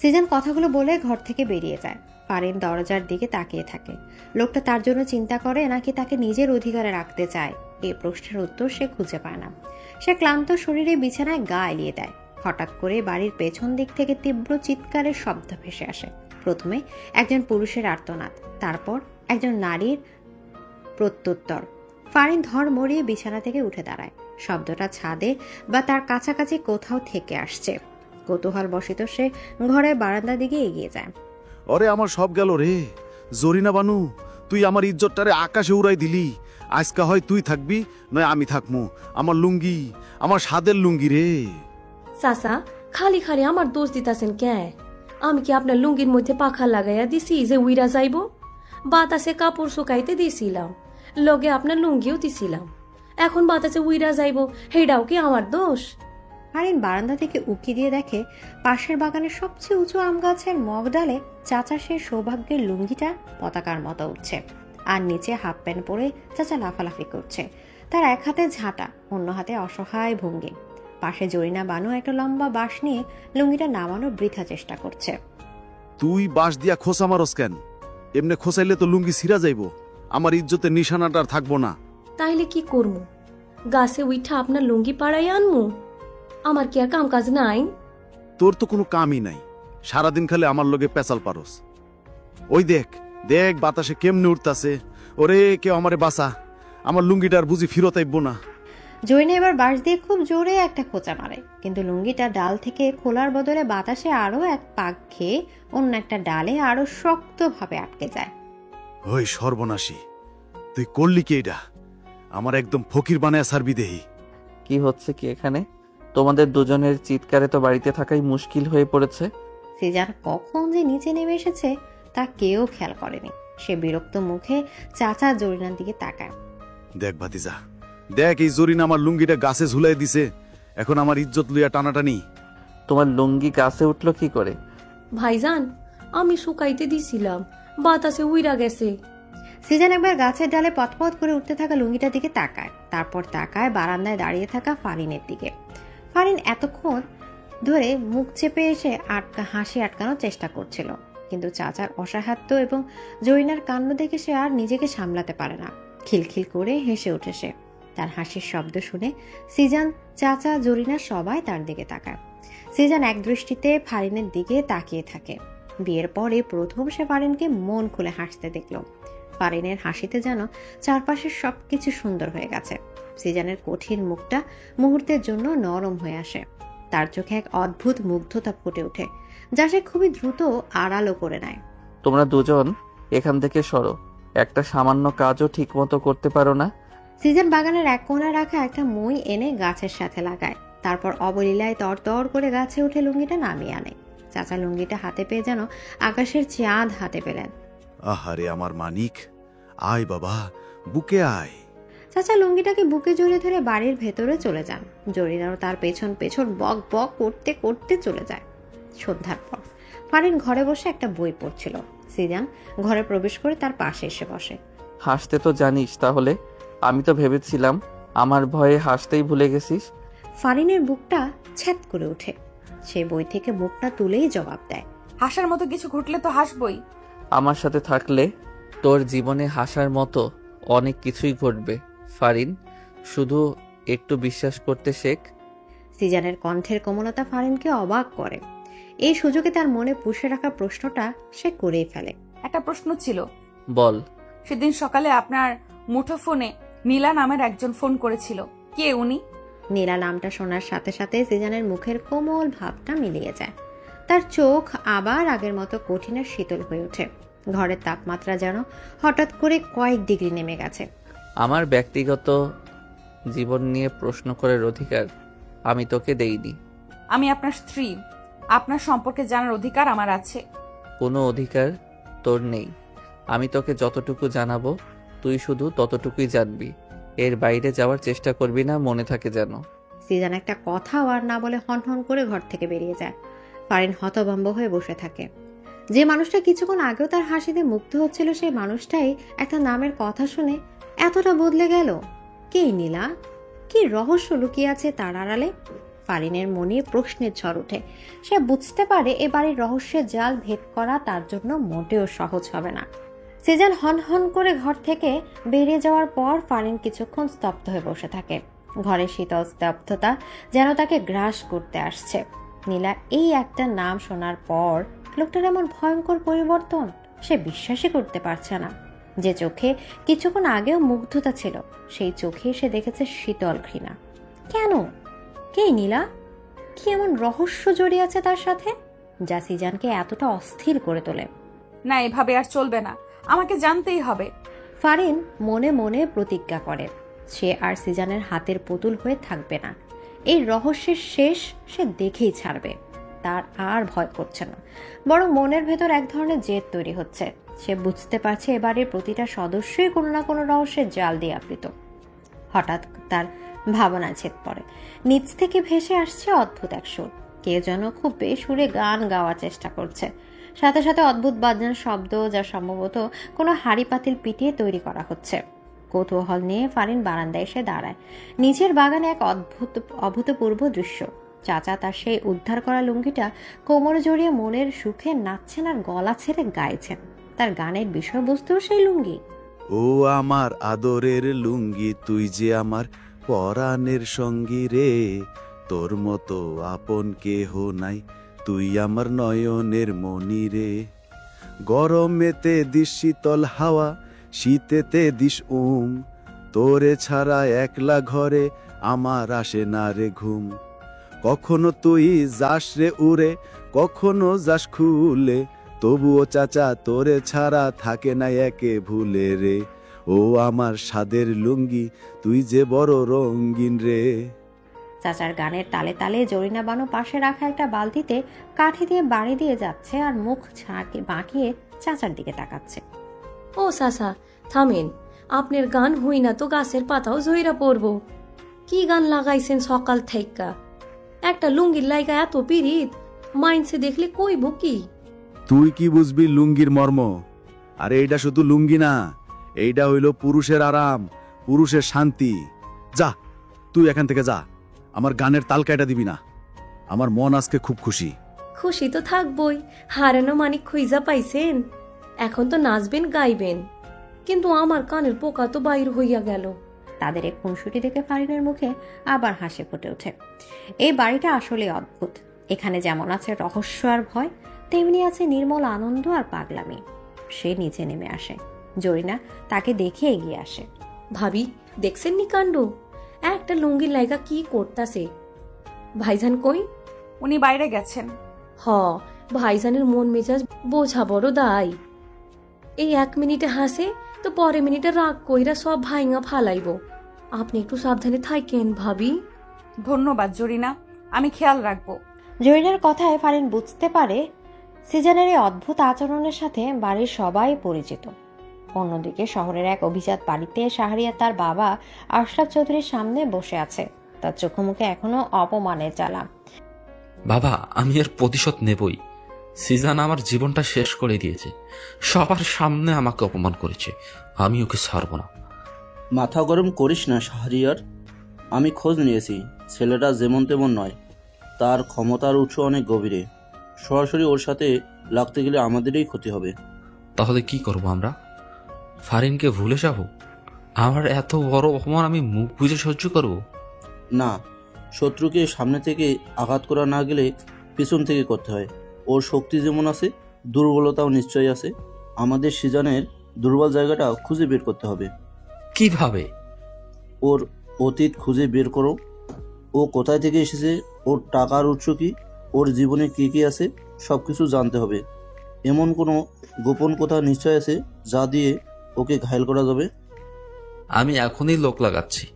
সিজন কথাগুলো বলে ঘর থেকে বেরিয়ে যায়। ফারিন দরজার দিকে তাকিয়ে থাকে। লোকটা তার জন্য চিন্তা করে নাকি তাকে নিজের অধিকারে রাখতে চায়, এই প্রশ্নের উত্তর সে খুঁজে পায় না। সে ক্লান্ত শরীরে বিছানায় গা এলিয়ে দেয়। হঠাৎ করে বাড়ির পেছন দিক থেকে তীব্র চিৎকারের শব্দ ভেসে আসে। প্রথমে একজন পুরুষের আর্তনাদ, তারপর একজন নারীর প্রত্যুত্তর। ফারিন ধর মরিয়ে বিছানা থেকে উঠে দাঁড়ায়। শব্দটা ছাদে বা তার কাছাকাছি কোথাও থেকে আসছে। কৌতূহল বশত সে ঘরের বারান্দার দিকে এগিয়ে যায়। অরে আমার সব গেল রে জরিনা বানু, তুই আমার ইজ্জতটারে আকাশে উড়াই দিলি। আজকা হয় তুই থাকবি নয় আমি থাকমু। আমার লুঙ্গি, আমার সাদের লুঙ্গি রে। চাচা, খালি খালি আমার দোষ দিতাছেন কে? আমি কি আপনার লুঙ্গির মধ্যে পাখা লাগাইয়া দিছি যে উইরা যাইব? বাতাসে কাপড় শুকাইতে দিছিলাম, লগে আপনার লুঙ্গিও দিছিলাম। এখন বাতাসে উইরা যাইব, হেডাও কি আমার দোষ? ফারিন বারান্দা থেকে উকি দিয়ে দেখে পাশের বাগানের সবচেয়ে উঁচু আম গাছের মগ ডালে চাচা সে সৌভাগ্যের লুঙ্গিটা পতাকার মতো উঠছে, আর নিচে হাফ প্যান্ট পরে চাচা লাফালাফি করছে। তার এক হাতে ঝাঁটা, অন্য হাতে অসহায় ভঙ্গি। পাশে জরিনা বানু একটা লম্বা বাঁশ নিয়ে লুঙ্গিটা নামানোর বৃথা চেষ্টা করছে। তুই বাঁশ দিয়া খোসা মারস কেন? এমনি খোসাইলে তো লুঙ্গি ছিঁড়া যাইব, আমার ইজ্জতের নিশানাটার থাকবো না। তাইলে কি করবো? গাছে উইঠা আপনার লুঙ্গি পাড়াই আনমু? আমার কি আর কাম কাজ নাই? তোর তো কোনো কামই নাই, সারাদিন খালি আমার লগে পেঁচাল পারস। ওই দেখ দেখ বাতাসে কেমনে উঠতাছে। ওরে কেউ আমারে বাঁচা, আমার লুঙ্গিটার বুঝি ফিরত আইব না। জরিনা এবার বাঁশ দিয়ে খুব জোরে একটা খোঁচা মারে, কিন্তু লুঙ্গিটা ডাল থেকে খোলার বদলে বাতাসে আরো এক পাক খেয়ে অন্য একটা ডালে আরো শক্তভাবে আটকে যায়। ওই সর্বনাশী, তুই করলি কি এটা? আমার একদম ফকির বানায় সারবি দেহি। কি হচ্ছে কি এখানে? তোমাদের দুজনের চিৎকারে তো বাড়িতে থাকাই মুশকিল হয়ে পড়েছে। সিজান কখন যে নিচে নেমে এসেছে তা কেউ খেয়াল করেনি। সে বিরক্ত মুখে চাচা জরিনার দিকে তাকায়। দেখ ভাতিজা, দেখ এই জরিনা আমার লুঙ্গিটা গাছে ঝুলাই দিছে, এখন আমার ইজ্জত লইয়া টানাটানি। তোমার লুঙ্গি গাছে উঠলো কি করে? ভাইজান, আমি শুকাইতে দিছিলাম, বাতাসে উইরা গেছে। সিজান একবার গাছের ডালে পথপথ করে উঠতে থাকা লুঙ্গিটার দিকে তাকায়, তারপর তাকায় বারান্দায় দাঁড়িয়ে থাকা ফারিনের দিকে। ফারিন এতক্ষণ ধরে মুখ চেপে এসে হাসি আটকানোর চেষ্টা করছিল, কিন্তু চাচার অসহায়ত্ব এবং জরিনার কাণ্ড দেখে সে আর নিজেকে সামলাতে পারে না। খিলখিল করে হেসে ওঠে সে। তার হাসির শব্দ শুনে সিজান, চাচা, জরিনা সবাই তার দিকে তাকায়। সিজান এক দৃষ্টিতে ফারিনের দিকে তাকিয়ে থাকে। বিয়ের পরে প্রথম সে ফারিনকে মন খুলে হাসতে দেখল। ফারিনের হাসিতে যেন চারপাশের সবকিছু সুন্দর হয়ে গেছে। সিজানের কঠিন মুখটা মুহূর্তের জন্য নরম হয়ে আসে। তার চোখে এক অদ্ভুত মুগ্ধতা ফুটে ওঠে, যা সে খুবই দ্রুত আড়ালো করে নেয়। তোমরা দুজন এখান থেকে সরো, একটা সামান্য কাজও ঠিক মতো করতে পারো না। সিজন বাগানের এক কোণায় রাখা একটা মই এনে গাছের সাথে লাগায়, তারপর অবলীলায় তরতর করে গাছে উঠে লুঙ্গিটা নামিয়ে আনে। চাচা লুঙ্গিটা হাতে পেয়ে যেন আকাশের চাঁদ হাতে পেলেন। আহারে আমার মানিক, আয় বাবা, বুকে আয়। চাচা লুঙ্গিটাকে বুকে জড়িয়ে ধরে বাড়ির ভেতরে চলে যান। জরিনাও তার পেছন পেছন বক বক করতে করতে চলে যায়। সন্ধ্যার পর ফারিন ঘরে বসে একটা বই পড়ছিল। সিজান ঘরে প্রবেশ করে তার পাশে এসে বসে। হাসতে তো জানিস তাহলে? আমি তো ভেবেছিলাম আমার ভয়ে হাসতেই ভুলে গেছিস। ফারিনের বুকটা ছ্যাদ করে ওঠে। সে বই থেকে মুখটা তুলেই জবাব দেয়। হাসার মতো কিছু ঘটলে তো হাসবই। আমার সাথে থাকলে তোর জীবনে হাসার মতো অনেক কিছুই ঘটবে ফারিন, শুধু একটু বিশ্বাস করতে শেখ। সিজানের কণ্ঠের কোমলতা ফারিনকে অবাক করে। এই সুযোগে তার মনে পুষে রাখা প্রশ্নটা সে করেই ফেলে। একটা প্রশ্ন ছিল। বল। সেদিন সকালে আপনার মুঠোফোনে নীলা নামের একজন ফোন করেছিল, কে উনি? নীলা নামটা শোনার সাথে সাথে সিজানের মুখের কোমল ভাবটা মিলিয়ে যায়। তার চোখ আবার আগের মতো কঠিন আর শীতল হয়ে ওঠে। ঘরের তাপমাত্রা যেন হঠাৎ করে কয়েক ডিগ্রি নেমে গেছে। আমার ব্যক্তিগত জীবন নিয়ে প্রশ্ন করার অধিকার আমি তোকে দেইনি। আমি আপনার স্ত্রী, আপনার সম্পর্কে জানার অধিকার আমার আছে। কোনো অধিকার তোর নেই। আমি তোকে যতটুকু জানাবো তুই শুধু ততটুকুই জানবি, এর বাইরে যাওয়ার চেষ্টা করবি না, মনে থাকে যেন। সিজান একটা কথাও আর না বলে হনহন করে ঘর থেকে বেরিয়ে যায়। ফারিন হতভম্ব হয়ে বসে থাকে। যে মানুষটা কিছুক্ষণ আগেও তার হাসিতে মুগ্ধ হচ্ছিল, সেই মানুষটাই একটা নামের কথা শুনে এতটা বদলে গেল। কে নীলা? কি রহস্য লুকিয়ে আছে তার আড়ালে? ফারিনের মনে প্রশ্নের ঝড় ওঠে। সে বুঝতে পারে এ বাড়ির রহস্যের জাল ভেদ করা তার জন্য মোটেও সহজ হবে না। সিজান হনহন করে ঘর থেকে বেরিয়ে যাওয়ার পর ফারিন কিছুক্ষণ স্তব্ধ হয়ে বসে থাকে। ঘরের শীতল স্তব্ধতা যেন তাকে গ্রাস করতে আসছে। নীলা এই একটা নাম শোনার পর লোকটার এমন ভয়ঙ্কর পরিবর্তন সে বিশ্বাসই করতে পারছে না। যে চোখে কিছুক্ষণ আগেও মুগ্ধতা ছিল, সেই চোখে সে দেখেছে শীতল ঘৃণা। কেন? কে নীলা? কি এমন রহস্য জড়িয়ে আছে তার সাথে যা সিজানকে এতটা অস্থির করে তোলে? না, এভাবে আর চলবে না, আমাকে জানতেই হবে। ফারিন মনে মনে প্রতিজ্ঞা করে সে আর সিজানের হাতের পুতুল হয়ে থাকবে না। এই রহস্যের শেষ সে দেখেই ছাড়বে। তার আর ভয় করছে না, বরং মনের ভেতর এক ধরনের জেদ তৈরি হচ্ছে। সে বুঝতে পারছে এবারের প্রতিটা সদস্যই কোনো না কোনো রহস্যের জাল দিয়ে আবৃত। হঠাৎ তার ভাবনা ছেদ পড়ে। নিচ থেকে ভেসে আসছে অদ্ভুত এক সুর। কে যেন খুব বেসুরে গান গাওয়ার চেষ্টা করছে। সাথে সাথে অদ্ভুত বাজনার শব্দ, যা সম্ভবত কোনো হাড়ি পাতিল পিটিয়ে তৈরি করা হচ্ছে। কৌতূহল নিয়ে ফারিন বারান্দায় এসে দাঁড়ায়। নিচের বাগানে এক অভূতপূর্ব দৃশ্য। চাচা তার সেই উদ্ধার করা লুঙ্গিটা কোমরে জড়িয়ে মনের সুখে নাচছেন আর গলা ছেড়ে গাইছেন। তার গানের বিষয়বস্তু সেই লুঙ্গি। ও আমার আদরের লুঙ্গি, তুই যে আমার পরাণের সঙ্গী রে, তোর মতো আপন কেহ নাই, তুই আমার নয়নের মনি রে। গরমেতে দিস শীতল হাওয়া, শীতেতে দিস তোরে ছাড়া একলা ঘরে আমার আসে না রে ঘুম। কখনো তুই যাস রে উড়ে, কখনো যাস খুলে, তবুও চাচা তোরে ছাড়া থাকে না একে ভুলে রে। ও আমার সাদের লুঙ্গি, তুই যে বড় রঙিন রে। চাচার গানের তালে তালে জরিনা বানু পাশে রাখা একটা বালতিতে কাঠি দিয়ে বাড়ি দিয়ে যাচ্ছে আর মুখ বাঁকিয়ে চাচার দিকে তাকাচ্ছে। ও চাচা থামেন, আপনার গান হই না তো গাছের পাতাও ঝইরা পড়ব। কি গান লাগাইছেন সকাল থেইকা? একটা লুঙ্গির লাইগা এত পিরিত, মাইন্সে দেখলে কইব কি? তুই কি বুঝবি লুঙ্গির মর্ম? আরে এইটা শুধু লুঙ্গি না, এইটা হইল পুরুষের আরাম, পুরুষের শান্তি। যা তুই এখান থেকে যা, আমার গানের তাল কাটা দিবি না। আমার মন আজকে খুব খুশি। খুশি তো থাকবই, হারানো মানিক খুঁজা পাইছেন। এখন তো নাচবেন গাইবেন, কিন্তু আমার কানের পোকা তো বাইর হইয়া গেল। তাদের এক খুনসুটি দেখে ফারিনের মুখে আবার হাসি ফুটে ওঠে। এই বাড়িটা আসলে অদ্ভুত। এখানে যেমন আছে রহস্য আর ভয়, তেমনি আছে নির্মল আনন্দ আর পাগলামি। সে নিচে নেমে আসে। জরিনা তাকে দেখে এগিয়ে আসে। ভাবি, দেখছেন নি কাণ্ড? একটা লুঙ্গির লাইগা কি করতাছে। ভাইজান কই? উনি বাইরে গেছেন। হ, ভাইজানের মন মেজাজ বোঝা বড় দায়। এই 1 মিনিটে হাসে তো পরে মিনিটে রাগ কইরা সব ভাইঙা ফালাইব। আপনি একটু সাবধানে থাকেন ভাবি। ধন্যবাদ জরিনা, আমি খেয়াল রাখবো। জরিনার কথায় ফারিন বুঝতে পারে সিজানের এই অদ্ভুত আচরণের সাথে বাড়ির সবাই পরিচিত। অন্যদিকে শহরের এক অভিজাত বাড়িতে শাহরিয়া তার বাবা আশরাফ চৌধুরীর সামনে বসে আছে। তার চোখে মুখে এখনো অপমানের জ্বালা। বাবা, আমি এর প্রতিশোধ নেবই। সিজান আমার জীবনটা শেষ করে দিয়েছে, সবার সামনে আমাকে অপমান করেছে। আমি ওকে ছাড়বো না। মাথা গরম করিস না শাহরিয়ার, আমি খোঁজ নিয়েছি। ছেলেটা যেমন তেমন নয়, তার ক্ষমতার উৎস অনেক গভীরে। সরাসরি ওর সাথে লাগতে গেলে আমাদেরই ক্ষতি হবে। তাহলে কি করব আমরা? ফারিনকে ভুলে যাব? আমার এত বড় অপমান আমি মুখ বুজে সহ্য করব? না, শত্রুকে সামনে থেকে আঘাত করা না গেলে পিছন থেকে করতে হয়। ওর শক্তি যেমন আছে, দুর্বলতাও নিশ্চয়ই আছে। আমাদের সিজানের দুর্বল জায়গাটা খুঁজে বের করতে হবে। কিভাবে? ওর অতীত খুঁজে বের করো। ও কোথায় থেকে এসেছে, ওর টাকার উৎস কি, ওর জীবনে কি কি আছে, সব কিছু জানতে হবে। এমন কোনো গোপন কথা নিশ্চয় আছে যা দিয়ে ওকে ঘায়েল করা যাবে। আমি এখনই লোক লাগাচ্ছি।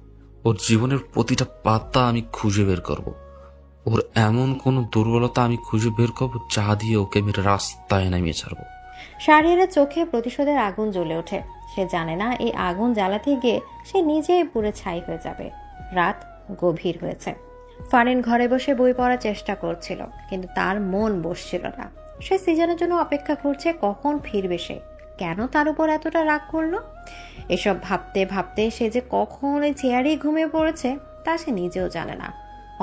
ওর জীবনের প্রতিটা পাতা আমি খুঁজে বের করব। ওর এমন কোনো দুর্বলতা আমি খুঁজে বের করবো যা দিয়ে ওকে মেরে রাস্তায় নামিয়ে ছাড়বো। শাহরিয়ারের চোখে প্রতিশোধের আগুন জ্বলে ওঠে। সে জানে না এই আগুন জ্বালাতে গিয়ে সে নিজেই পুড়ে ছাই হয়ে যাবে। রাত গভীর হয়েছে। ফারিন ঘরে বসে বই পড়ার চেষ্টা করছিল, কিন্তু তার মন বসছিল না। সে সিজনের জন্য অপেক্ষা করছে কখন ফিরবে সে, কেন তার উপর এতটা রাগ করলো। এসব ভাবতে ভাবতে সে যে কখন এই চেয়ারেই ঘুমিয়ে পড়েছে তা সে নিজেও জানে না।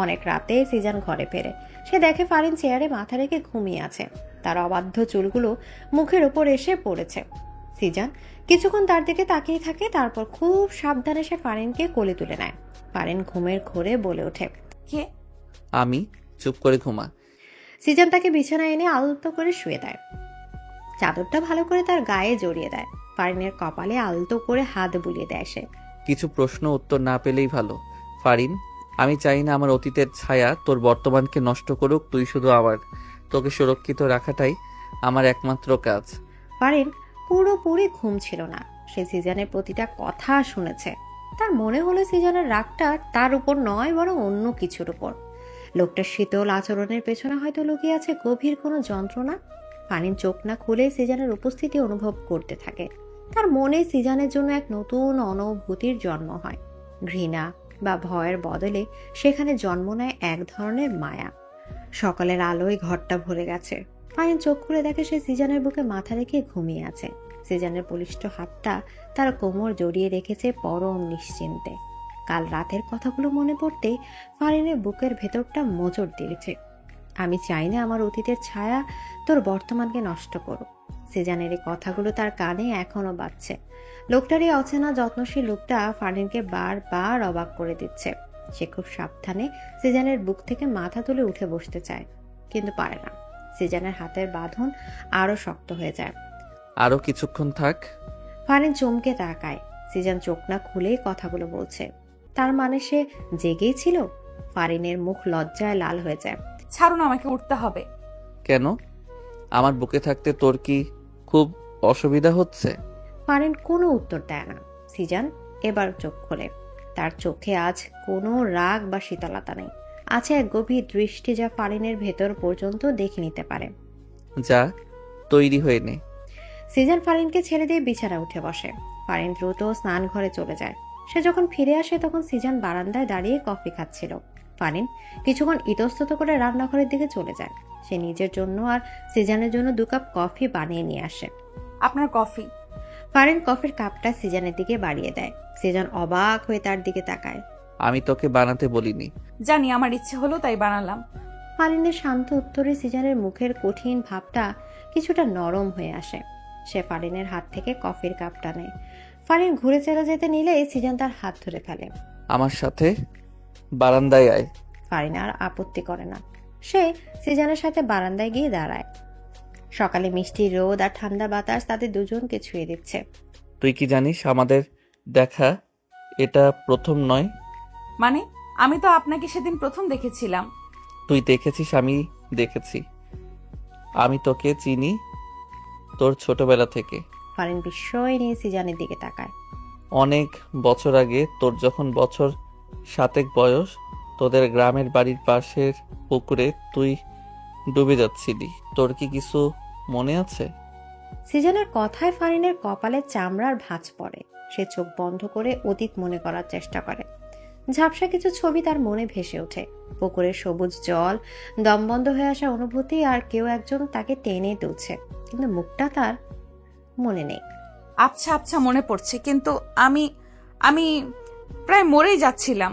অনেক রাতে সিজান ঘরে ফেরে। সে দেখে ফারিন চেয়ারে মাথা রেখে ঘুমিয়ে আছে। তার অবাধ্য চুলগুলো মুখের উপর এসে পড়েছে। সিজান কিছুক্ষণ তার দিকে তাকিয়ে থাকে, তারপর খুব সাবধানে সে ফারিনকে কোলে তুলে নেয়। ফারিন ঘুমের ঘোরে বলে ওঠে, কে? আমি। চুপ করে ঘুমা। সিজান তাকে বিছানায় এনে আলতো করে শুয়ে দেয়। চাদরটা ভালো করে তার গায়ে জড়িয়ে দেয়। ফারিনের কপালে আলতো করে হাত বুলিয়ে দেয় সে। কিছু প্রশ্ন উত্তর না পেলেই ভালো। ফারিন, আমি চাই না আমার অতীতের ছায়া তোর বর্তমানকে নষ্ট করুক। তুই শুধু আমার। তোকে সুরক্ষিত রাখাটাই আমার একমাত্র কাজ। ফারিন পুরোপুরি ঘুম ছিল না। সে সিজানের প্রতিটা কথা শুনেছে। তার মনে হলো সিজনের রাগটা তার উপর নয়, বরং অন্য কিছুর উপর। লোকটার শীতল আচরণের পেছনে হয়তো লুকিয়ে আছে গভীর কোনো যন্ত্রণা। ফারিন চোখ না খুলে সিজানের উপস্থিতি অনুভব করতে থাকে। তার মনে সিজানের জন্য এক নতুন অনুভূতির জন্ম হয়। ঘৃণা বা ভয়ের বদলে সেখানে জন্ম নেয় এক ধরনের মায়া। সকালের আলোয় ঘরটা ভরে গেছে। ফারিন চোখ খুলে দেখে সে সিজানের বুকে মাথা রেখে ঘুমিয়ে আছে। সিজানের বলিষ্ঠ হাতটা তার কোমর জড়িয়ে রেখেছে পরম নিশ্চিন্তে। কাল রাতের কথাগুলো মনে পড়তেই ফারিনের বুকের ভেতরটা মোচড় দিয়েছে। আমি চাই না আমার অতীতের ছায়া তোর বর্তমানকে নষ্ট করুক। সিজানের এই কথাগুলো তার কানে এখনো বাজছে। লোকটার এই অচেনা যত্নশীল লোকটা ফারিনকে বারবার অবাক করে দিচ্ছে। সে খুব সাবধানে সিজানের বুক থেকে মাথা তুলে উঠে বসতে চায়, কিন্তু পারে না। সিজানের হাতের বাঁধন আরো শক্ত হয়ে যায়। আরো কিছুক্ষণ থাক। ফারিন চমকে তাকায়। সিজান চোখ না খুলেই কথাগুলো বলছে। তার মানে সে জেগেই ছিল। ফারিনের মুখ লজ্জায় লাল হয়ে যায়। ছাড়ুন, আমাকে উঠতে হবে। কেন? আমার বুকে থাকতে তোর কি খুব অসুবিধা হচ্ছে? ফারিন কোনো উত্তর দেয় না। সিজান এবার চোখ খোলে। তার চোখে আজ কোনো রাগ বা শীতলতা নেই। আছে এক গভীর দৃষ্টি যা ফারিনের ভেতর পর্যন্ত দেখে নিতে পারে। যা, তৈরি হয়ে নে। সিজান ফারিনকে ছেড়ে দিয়ে বিছানা উঠে বসে। ফারিন দ্রুত স্নান ঘরে চলে যায়। সে যখন ফিরে আসে তখন সিজান বারান্দায় দাঁড়িয়ে কফি খাচ্ছিল। ফারিন কিছুক্ষণ ইতস্তত করে রান্নাঘরের দিকে চলে যায়। সে নিজের জন্য আর সিজানের জন্য 2 কাপ কফি বানিয়ে নিয়ে আসে। আপনার কফি। ফারিন কফির কাপটা সিজানের দিকে বাড়িয়ে দেয়। সিজান অবাক হয়ে তার দিকে তাকায়। আমি তোকে বানাতে বলিনি। জানি, আমার ইচ্ছে হলো তাই বানালাম। ফারিনের শান্ত উত্তরে সিজানের মুখের কঠিন ভাবটা কিছুটা নরম হয়ে আসে। সে ফারিনের হাত থেকে কফির কাপটা নেয়। ফারিন ঘুরে চলে যেতে নিলে সিজান তার হাত ধরে ফেলে। আমার সাথে বারান্দায় আয়। ফারিন আর আপত্তি করে না। সে সিজানের সাথে বারান্দায় গিয়ে দাঁড়ায়। সকালে মিষ্টি রোদ আর ঠান্ডা বাতাস তাদের দুজনকে ছুঁয়ে দিচ্ছে। তুই কি জানিস আমাদের দেখা এটা প্রথম নয়? মানে? আমি তো আপনাকে সেদিন প্রথম দেখেছিলাম। তুই দেখেছিস, আমি দেখেছি। আমি তোকে চিনি তোর ছোটবেলা থেকে। ফারিন বিস্ময় নিয়ে সিজানের দিকে তাকায়। অনেক বছর আগে, তোর যখন বছর 7 বয়স, তোদের গ্রামের বাড়ির পাশের পুকুরে তুই ডুবে যাচ্ছিলি। তোর কি কিছু মনে আছে? সিজানের কথায় ফারিনের কপালে চামড়ার ভাঁজ পড়ে। সে চোখ বন্ধ করে অতীত মনে করার চেষ্টা করে। ঝাপসা কিছু ছবি তার মনে ভেসে ওঠে। পুকুরের সবুজ জল, দমবন্ধ হয়ে আসা অনুভূতি, আর কেউ একজন তাকে টেনে তুলছে, কিন্তু মুখটা তার মনে নেই। আচ্ছা আচ্ছা, মনে পড়ছে, কিন্তু আমি আমি প্রায় মরেই যাচ্ছিলাম,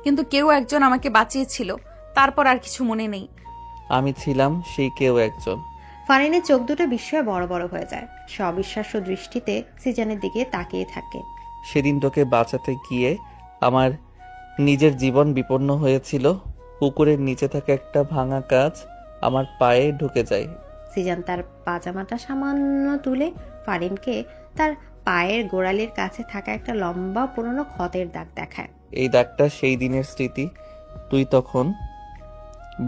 কিন্তু কেউ একজন আমাকে বাঁচিয়েছিল। তারপর আর কিছু মনে নেই। আমি ছিলাম সেই কেউ একজন। ফারিনের চোখ দুটো বিস্ময়ে বড় বড় হয়ে যায়। সে অবিশ্বাস্য দৃষ্টিতে সিজানের দিকে তাকিয়ে থাকে। সেদিন তোকে বাঁচাতে গিয়ে আমার নিজের জীবন বিপন্ন হয়েছিল। পুকুরের নিচে থাকা একটা ভাঙা কাঁচ আমার পায়ে ঢুকে যায়। সিজান তার পাজামাটা সামান্য তুলে ফারিনকে তার পায়ের গোড়ালির কাছে থাকা একটা লম্বা পুরনো ক্ষতের দাগ দেখায়। এই দাগটা সেই দিনের স্মৃতি। তুই তখন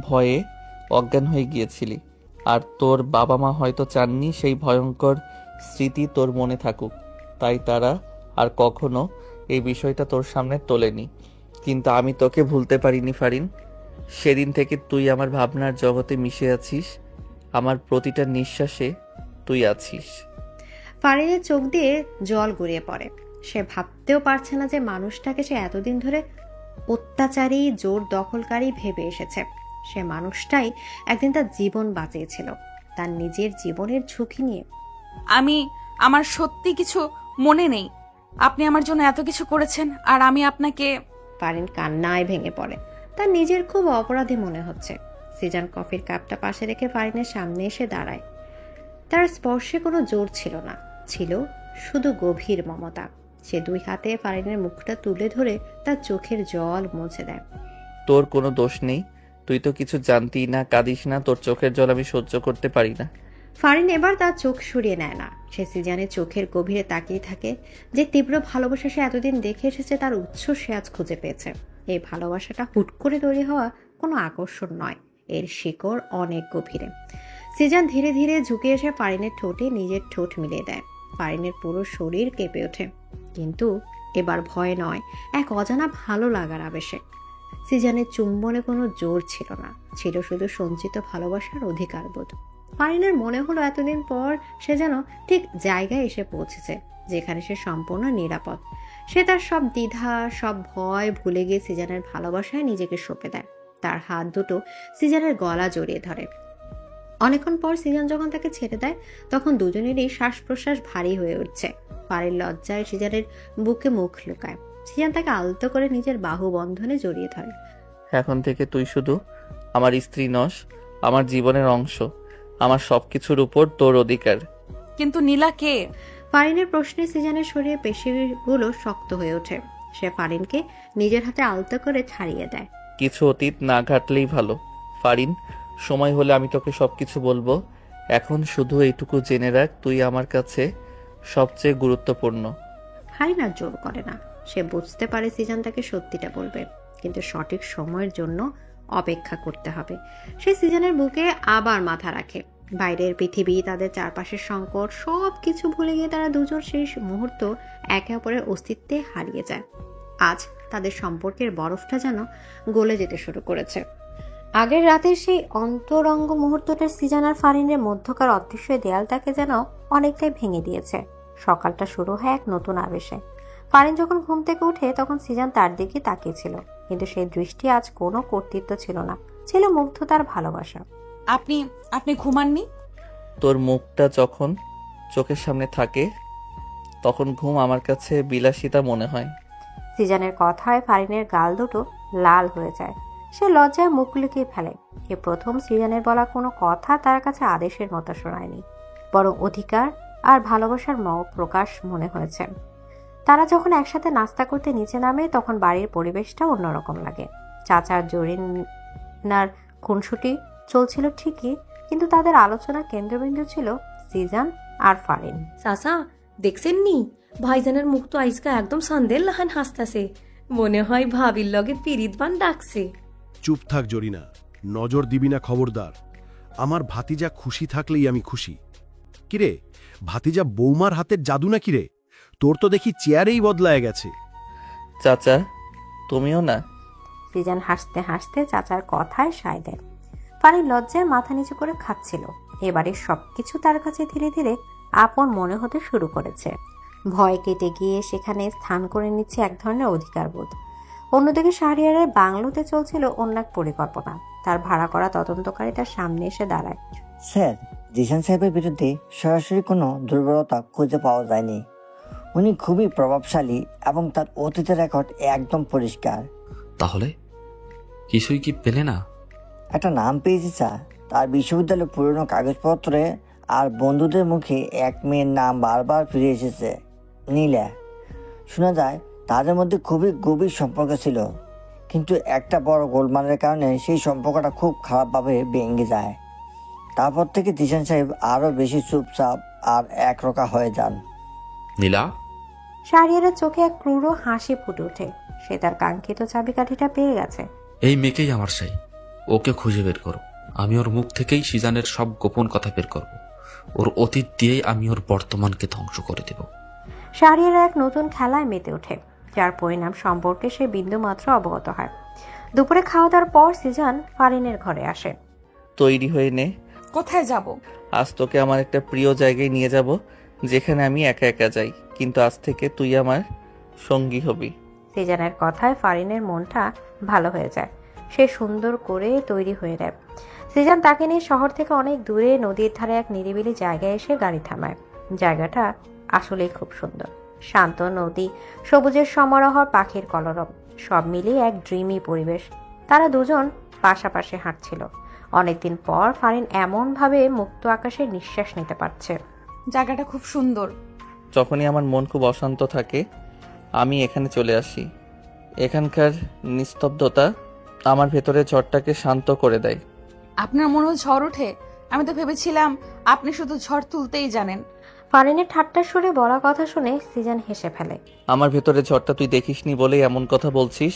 ভয়ে অজ্ঞান হয়ে গিয়েছিলি, আর তোর বাবা মা হয়তো চাননি সেই ভয়ঙ্কর স্মৃতি তোর মনে থাকুক, তাই তারা আর কখনো এই বিষয়টা তোর সামনে তোলেনি। কিন্তু আমি তোকে ভুলতে পারিনি ফারিন। সেদিন থেকে তুই আমার ভাবনার জগতে মিশে আছিস, আমার প্রতিটা নিঃশ্বাসে তুই আছিস। ফারিনের চোখ দিয়ে জল গড়িয়ে পড়ে। সে ভাবতেও পারছে না যে মানুষটাকে সে এতদিন ধরে অত্যাচারী, জোর দখলকারী ভেবে এসেছে, সে মানুষটাই একদিন তার জীবন বাঁচিয়েছিল, তার নিজের জীবনের ঝুঁকি নিয়ে। আমার সত্যি কিছু মনে নেই। আপনি আমার জন্য এত কিছু করেছেন, আর আমি আপনাকে। ফারিন কান্নায় ভেঙে পড়ে। তার নিজের খুব অপরাধী মনে হচ্ছে। সিজান কফির কাপটা পাশে রেখে ফারিনের সামনে এসে দাঁড়ায়। তার স্পর্শে কোনো জোর ছিল না, ছিল শুধু গভীর মমতা। সে দুই হাতে ফারিনের মুখটা তুলে ধরে তার চোখের জল মুছে দেয়। তোর কোনো দোষ নেই, তুই তো কিছু জানতি না, কাঁদিস না, তোর চোখের জল আমি সহ্য করতে পারি না। ফারিন এবার তার চোখ সরিয়ে নেয় না। সে সিজানের চোখের গভীরে তাকিয়ে থাকে। যে তীব্র ভালোবাসা সে এতদিন দেখে এসেছে, তার উৎস সে আজ খুঁজে পেয়েছে। এই ভালোবাসাটা হুট করে তৈরি হওয়া কোনো আকর্ষণ নয়, এর শিকড় অনেক গভীরে। সিজান ধীরে ধীরে ঝুঁকে এসে ফারিনের ঠোঁটে নিজের ঠোঁট মিলিয়ে দেয়। ফারিনের পুরো শরীর কেঁপে ওঠে, কিন্তু এবার ভয় নয়, এক অজানা ভালো লাগার আবেশে। সিজানের চুম্বনে কোনো জোর ছিল না, ছিল শুধু সঞ্চিত ভালোবাসার অধিকারবোধ। ফারিনের মনে হলো এতদিন পর সে যেন ঠিক জায়গায় এসে পৌঁছেছে, যেখানে সে সম্পূর্ণ নিরাপদ। সে তার সব দ্বিধা, সব ভয় ভুলে গিয়ে সিজানের ভালোবাসায় নিজেকে সঁপে দেয়। তার হাত দুটো সিজানের গলা জড়িয়ে ধরে। অনেকক্ষণ পর সিজান যখন তাকে ছেড়ে দেয়, তখন দুজনেরই শ্বাস প্রশ্বাস ভারী হয়ে উঠছে। ফারিন লজ্জায় সিজানের বুকে মুখ লুকায়। সিজান তাকে আলতো করে নিজের বাহু বন্ধনে জড়িয়ে ধরে। এখন থেকে তুই শুধু আমার স্ত্রী নস, আমার জীবনের অংশ, আমার সবকিছুর উপর তোর অধিকার। কিন্তু নীলা কে? ফারিনের প্রশ্নে সিজানের শরীরে পেশিগুলো শক্ত হয়ে ওঠে। সে ফারিনকে নিজের হাতে আলতো করে ছাড়িয়ে দেয়। কিছু অতীত না ঘাটলেই ভালো ফারিন, সময় হলে আমি তোকে সবকিছু বলবো। এখন শুধু এইটুকু জেনে রাখ, তুই আমার কাছে সবচেয়ে গুরুত্বপূর্ণ। ফারিন আর জোর করে না। সে বুঝতে পারে সিজান তাকে সত্যিটা বলবে, কিন্তু সঠিক সময়ের জন্য অপেক্ষা করতে হবে। সে সিজানের বুকে আবার মাথা রাখে। বাইরের পৃথিবী, তাদের চারপাশের সংকট, সব কিছু ভুলে গিয়ে তারা দুজন সেই মুহূর্ত একে অপরের অস্তিত্বে হারিয়ে যায়। আজ তাদের সম্পর্কের বরফটা যেন গলে যেতে শুরু করেছে। আগের রাতের সেই অন্তরঙ্গ মুহূর্তটা সিজান আর ফারিনের মধ্যকার অদৃশ্য দেয়ালটাকে যেন অনেকটাই ভেঙে দিয়েছে। সকালটা শুরু হয় এক নতুন আবেশে। ফারিন যখন ঘুম থেকে উঠে, তখন সিজান তার দিকে তাকিয়েছিল, কিন্তু সেই দৃষ্টি আজ কোনো কর্তৃত্ব ছিল না, ছিল মুগ্ধতার ভালোবাসা। আপনি ঘুমাননি? তোর মুখটা যখন চোখের সামনে থাকে, তখন ঘুম আমার কাছে বিলাসিতা মনে হয়। সিজানের কথায় ফারিনের গাল দুটো লাল হয়ে যায়। সে লজ্জায় মুখ লুকিয়ে ফেলে। এ প্রথম সিজানের বলা কোনো কথা তার কাছে আদেশের মতো শোনায়নি, বরং অধিকার আর ভালোবাসার প্রকাশ মনে হয়েছে। তারা যখন একসাথে নাস্তা করতে নিচে নামে, তখন বাড়ির পরিবেশটা অন্যরকম লাগে। চাচার জরিনার খুনসুটি চলছিল ঠিকই, কিন্তু তাদের আলোচনার কেন্দ্রবিন্দু ছিল সিজান আর ফারিন। চাচা দেখছেন নি, ভাইজানের মুখ তো আজকে একদম সন্দেহ লাহান হাসতাছে, মনে হয় ভাবির লগে পিরিতবান ডাকছে। চুপ থাক জরিনা, নজর দিবি না খবরদার। আমার ভাতিজা খুশি থাকলেই আমি খুশি। কিরে, ভাতিজা বৌমার হাতের জাদু না কিরে? তোর তো দেখি চেয়ারেই বদলায় গেছে। চাচা তুমিও না? সিজান হাসতে হাসতে চাচার কথায় সায় দেয়। ফারিন লজ্জায় মাথা নিচু করে খাচ্ছিল। এবারে সবকিছু তার কাছে ধীরে ধীরে আপন মনে হতে শুরু করেছে। ভয় কেটে গিয়ে সেখানে স্থান করে নিচ্ছে এক ধরনের অধিকারবোধ। অন্যদিকে শাহরিয়ারের বাংলোতে চলছিল অন্য এক পরিকল্পনা। তার ভাড়া করা তদন্তকারী তার সামনে এসে দাঁড়ায়। স্যার, জিশান সাহেবের বিরুদ্ধে সরাসরি কোনো দুর্বলতা খুঁজে পাওয়া যায়নি। উনি খুবই প্রভাবশালী এবং তার অতীতের রেকর্ড একদম পরিষ্কার। তাহলে কিছুই কি পেলে না? একটা নাম পেয়েছি স্যার। তার বিশ্ববিদ্যালয়ের পুরনো কাগজপত্রে আর বন্ধুদের মুখে এক মেয়ের নাম বারবার ফিরে এসেছে, নীলা। শোনা যায় তাদের মধ্যে খুবই গভীর সম্পর্ক ছিল, কিন্তু একটা বড় গোলমালের কারণে সেই সম্পর্কটা খুব খারাপভাবে ভেঙে যায়। তারপর থেকে জিশান সাহেব আরো বেশি চুপচাপ আর একরোখা হয়ে যান। নীলা? শাহরিয়ারের চোখে এক ক্রূর হাসি ফুটে ওঠে। সে তার কাঙ্ক্ষিত চাবিকাঠিটা পেয়ে গেছে। এই মেয়েকেই আমার চাই। ওকে খুঁজে বের করো। আমি ওর মুখ থেকেই সিজানের সব গোপন কথা বের করব। ওর অতীত দিয়েই আমি ওর বর্তমানকে ধ্বংস করে দেব। শাহরিয়ার এক নতুন খেলায় মেতে ওঠে, যার পরিণাম সম্পর্কে সে বিন্দুমাত্র অবগত হয়। দুপুরে খাওয়া দাওয়ার পর সিজান ফারিনের ঘরে আসে। তৈরি হয়ে নে। কোথায় যাব? আজ তোকে আমার একটা প্রিয় জায়গায় নিয়ে যাব, যেখানে আমি একা একা যাই, কিন্তু আজ থেকে তুই আমার সঙ্গী হবি। সিজানের কথায় ফারিনের মনটা ভালো হয়ে যায়। সে সুন্দর করে তৈরি হয়ে নেয়। সিজান তাকে নিয়ে শহর থেকে অনেক দূরে নদীর ধারে এক নিরিবিলি জায়গায় এসে গাড়ি থামায়। জায়গাটা আসলেই খুব সুন্দর। শান্ত নদী, সবুজের সমারোহ, পাখির কলরব, সব মিলিয়ে এক ড্রিমি পরিবেশ। তারা দুজন পাশাপাশি হাঁটছিল। অনেকদিন পর ফারিন এমনভাবে মুক্ত আকাশে নিঃশ্বাস নিতে পারছে। জায়গাটা খুব সুন্দর। যখনই আমার মন খুব অশান্ত থাকে আমি এখানে চলে আসি। এখানকার নিস্তব্ধতা আমার ভেতরে ঝড়টাকে শান্ত করে দেয়। আপনার মনেও ঝড় ওঠে? আমি তো ভেবেছিলাম আপনি শুধু ঝড় তুলতেই জানেন। ফারিনের ঠাট্টার সুরে বলা কথা শুনে সিজান হেসে ফেলে। আমার ভেতরে ঝড়টা তুই দেখিসনি বলেই এমন কথা বলছিস।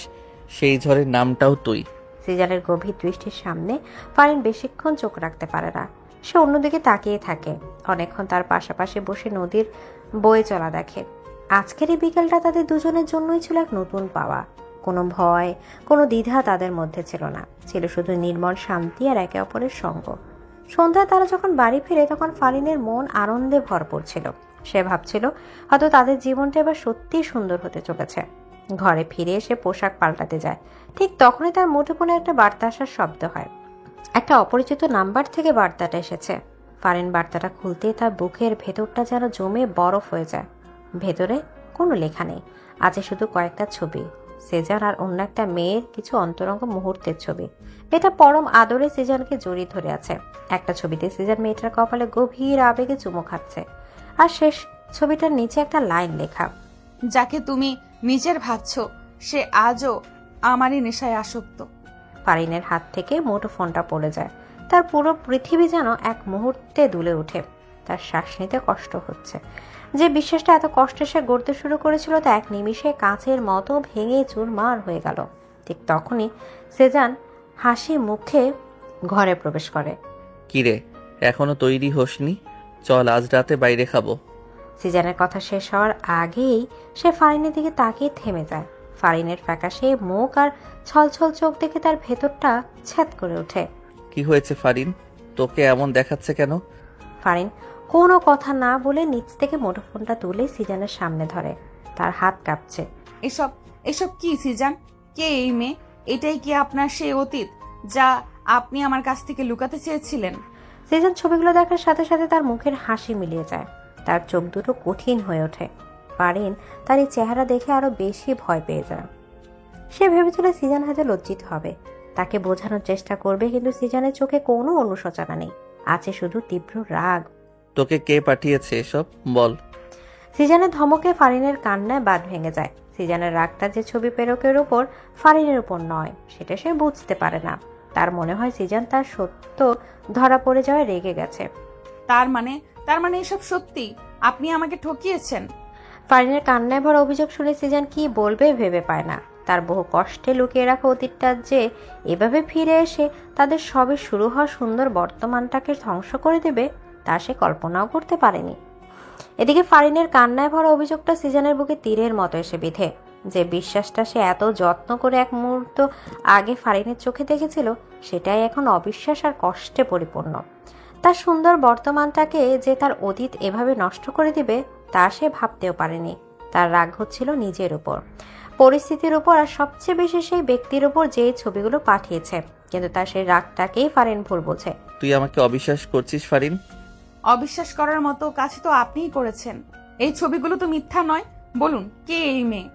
সেই ঝড়ের নামটাও তুই। সিজানের গভীর দৃষ্টির সামনে ফারিন বেশিক্ষণ চোখ রাখতে পারে না। সে অন্যদিকে তাকিয়ে থাকে। অনেকক্ষণ তার পাশাপাশি বসে নদীর বয়ে চলা দেখে। আজকের এই বিকেলটা তাদের দুজনের জন্যই ছিল এক নতুন পাওয়া। কোনো ভয়, কোনো দ্বিধা তাদের মধ্যে ছিল না। ছিল শুধু নির্মল শান্তি আর একে অপরের সঙ্গ। সন্ধ্যায় তারা যখন বাড়ি ফিরে তখন ফারিনের মন আনন্দে ভরপুর ছিল। সে ভাবছিল হয়তো তাদের জীবনটা এবার সত্যিই সুন্দর হতে চলেছে। ঘরে ফিরে এসে পোশাক পাল্টাতে যায়। ঠিক তখনই তার মুঠোফোনে একটা বার্তা আসার শব্দ হয়। একটা অপরিচিত নাম্বার থেকে বার্তাটা এসেছে। ফারিন বার্তাটা খুলতেই তার বুকের ভেতরটা যেন জমে বরফ হয়ে যায়। ভেতরে কোনো লেখা নেই, আছে শুধু কয়েকটা ছবি। সিজান আর অন্য একটা মেয়ের কিছু অন্তরঙ্গ মুহূর্তের ছবি। এটা পরম আদরে সিজানকে জড়িয়ে ধরে আছে। একটা ছবিতে সিজান মেয়েটার কপালে গভীর আবেগে চুমু খাচ্ছে, আর শেষ ছবিটার নিচে একটা লাইন লেখা, যাকে তুমি নিজের ভাবছ সে আজও আমারই নেশায় আসক্ত। ফারিনের হাত থেকে মুঠোফোনটা পড়ে যায়। তার পুরো পৃথিবী যেন এক মুহূর্তে দুলে ওঠে। তার শ্বাস নিতে কষ্ট হচ্ছে। যে বিশ্বাসটা এত কষ্টে সে গড়তে শুরু করেছিল তা এক নিমিষে কাঁচের মতো ভেঙে চুরমার হয়ে গেল। ঠিক তখনই সিজান হাসি মুখে ঘরে প্রবেশ করে। কিরে, এখনো তৈরি হসনি? চল আজ রাতে বাইরে খাবো। সিজানের কথা শেষ হওয়ার আগেই সে ফারিনের দিকে তাকিয়ে থেমে যায়। ফারিনের ফ্যাকাশে মুখ আর ছলছল চোখ দেখে তার ভেতরটা ছ্যাদ করে ওঠে। কি হয়েছে ফারিন? তোকে এমন দেখাচ্ছে কেন? ফারিন কোনো কথা না বলে নিচ থেকে মুঠোফোনটা তুলে সিজানের সামনে ধরে। তার হাত কাঁপছে। এসব এসব কি সিজান? কে এই মেয়ে? এটাই কি আপনার সেই অতীত যা আপনি আমার কাছ থেকে লুকাতে চেয়েছিলেন? সিজান ছবিগুলো দেখার সাথে সাথে তার মুখের হাসি মিলিয়ে যায়। তার চোখ দুটো কঠিন হয়ে ওঠে। ফারিন তার এই চেহারা দেখে আরো বেশি ভয় পেয়ে যায়। সে ভেবেছিল সিজান হয়তো লজ্জিত হবে, তাকে বোঝানোর চেষ্টা করবে, কিন্তু সিজানের চোখে কোনো অনুশোচনা নেই, আছে শুধু তীব্র রাগ। তোকে কে পাঠিয়েছে এসব বল। সিজানের ধমকে ফারিনের কান্নায় বাঁধ ভেঙে যায়। সিজানের রাগটা যে ছবি প্রেরকের উপর, ফারিনের উপর নয়, সেটা সে বুঝতে পারে না। তার মনে হয় সিজান তার সত্য ধরা পড়ে যাওয়ায় রেগে গেছে। তার মানে এসব সত্যি? আপনি আমাকে ঠকিয়েছেন? ফারিনের কান্নায় ভরা অভিযোগ শুনে সিজান কি বলবে ভেবে পায় না। তার বহু কষ্টে লুকিয়ে রাখা অতীতটা যে এভাবে ফিরে এসে তাদের সবে শুরু হওয়া সুন্দর বর্তমানটাকে ধ্বংস করে দেবে তা সে কল্পনাও করতে পারেনি। এদিকে ফারিনের কান্নায় ভরা অভিযোগটা সিজানের বুকে তীরের মতো এসে বিঁধে। যে বিশ্বাসটা সে এত যত্ন করে এক মুহূর্ত আগে ফারিনের চোখে দেখেছিল, সেটাই এখন অবিশ্বাস আর কষ্টে পরিপূর্ণ। তার সুন্দর বর্তমানটাকে যে তার অতীত এভাবে নষ্ট করে দিবে তা সে ভাবতেও পারেনি। তার রাগ হচ্ছিল নিজের উপর। পরিস্থিতির উপর আর সবচেয়ে বেশি সেই ব্যক্তির উপর যে ছবিগুলো পাঠিয়েছে, কিন্তু তার সেই রাগটাকেই ফারিন ভুল বোঝে। তুই আমাকে অবিশ্বাস করছিস ফারিন? অবিশ্বাস করার মতো কাজ তো আপনিই করেছেন। এই ছবিগুলো তো মিথ্যা নয়। বলুন, কে এই মেয়ে?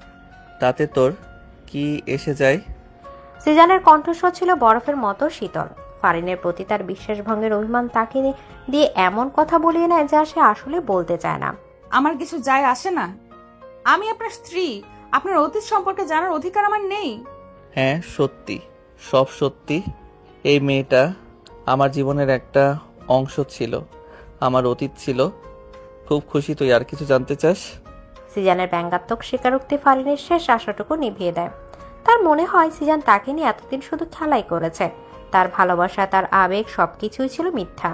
তাতে তোর কি এসে যায়? সিজানের কণ্ঠস্বর ছিল বরফের মতো শীতল। ফারিনের প্রতি তার বিশ্বাসভঙ্গের অভিমান তাকে দিয়ে এমন কথা বলিয়ে নেয় যা সে আসলে বলতে চায় না। আমার কিছু যায় আসে না। আমি আপনার স্ত্রী। আপনার অতীত সম্পর্কে জানার অধিকার আমার নেই? হ্যাঁ, সত্যি, সব সত্যি। এই মেয়েটা আমার জীবনের একটা অংশ ছিল, আমার অতীত ছিল। খুব খুশি। তুই আর কিছু জানতে চাস? সিজানের ব্যঙ্গাত্মক স্বীকারোক্তি ফারিনের শেষ আশাটুকু নিভিয়ে দেয়। তার মনে হয় সিজান তাকে নিয়ে এতদিন শুধু খেলাই করেছে। তার ভালোবাসা, তার আবেগ সবকিছুই ছিল মিথ্যা।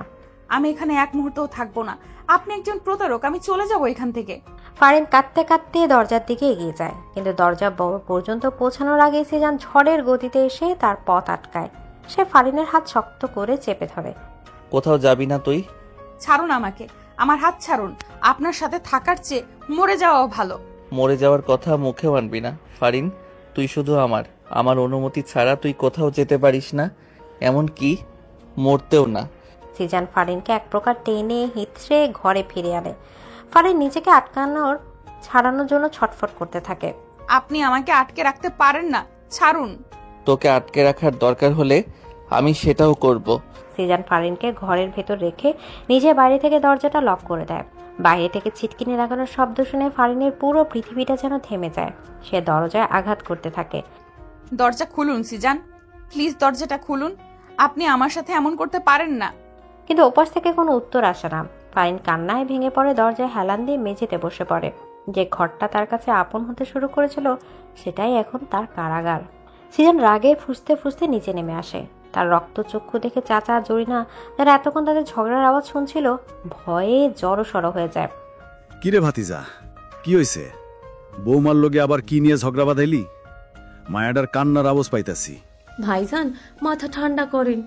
আমি এখানে এক মুহূর্তও থাকবো না। আপনি একজন প্রতারক। আমি চলে যাব এখান থেকে। ফারিন কাঁদতে কাঁদতে দরজার দিকে এগিয়ে যায়, কিন্তু দরজা পর্যন্ত পৌঁছানোর আগে সিজান ঝড়ের গতিতে এসে তার পথ আটকায়। সে ফারিনের হাত শক্ত করে চেপে ধরে। কোথাও যাবি না তুই? ছাড়ুন আমাকে। আমার হাত ছাড়ুন। আপনার সাথে থাকার চেয়ে মরে যাওয়াও ভালো। মরে যাওয়ার কথা মুখেও আনবি না ফারিন। তুই শুধু আমার অনুমতি ছাড়া তুই কোথাও যেতে পারিস না, এমন কি মরতেও না। সিজান ফারিনকে এক প্রকার টেনে হিঁচড়ে ঘরে ফিরে আনে। ফারিন নিজেকে ছাড়ানোর জন্য ছটফট করতে থাকে। আপনি আমাকে আটকে রাখতে পারেন না। ছাড়ুন। তোকে আটকে রাখার দরকার হলে আমি সেটাও করব। সিজান ফারিনকে ঘরের ভেতর রেখে নিজে বাইরে থেকে দরজাটা লক করে দেয়। বাইরে থেকে ছিটকিনি লাগানোর শব্দ শুনে ফারিনের পুরো পৃথিবীটা যেন থেমে যায়। সে দরজায় আঘাত করতে থাকে। দরজা খুলুন সিজান, প্লিজ দরজাটা খুলুন। আপনি আমার সাথে এমন করতে পারেন না। কিন্তু ওপাশ থেকে কোনো উত্তর আসে না। ফারিন কান্নায় ভেঙে পড়ে, দরজায় হেলান দিয়ে মেঝেতে বসে পড়ে। যে ঘরটা তার কাছে আপন হতে শুরু করেছিল সেটাই এখন তার কারাগার। সিজান রাগে ফুঁসতে ফুঁসতে নিচে নেমে আসে। তার রক্তচক্ষু দেখে চাচা জরিনা, যারা এতক্ষণ তাদের ঝগড়ার আওয়াজ শুনছিল, ভয়ে জড়সড় হয়ে যায়। কিরে ভাতিজা, কি হইছে? বৌমার লগে আবার কি নিয়ে ঝগড়া বাঁধাইলি? মায়াডার কান্নার আওয়াজ পাইতাছি। ভাইজান, মাথা ঠান্ডা করেন।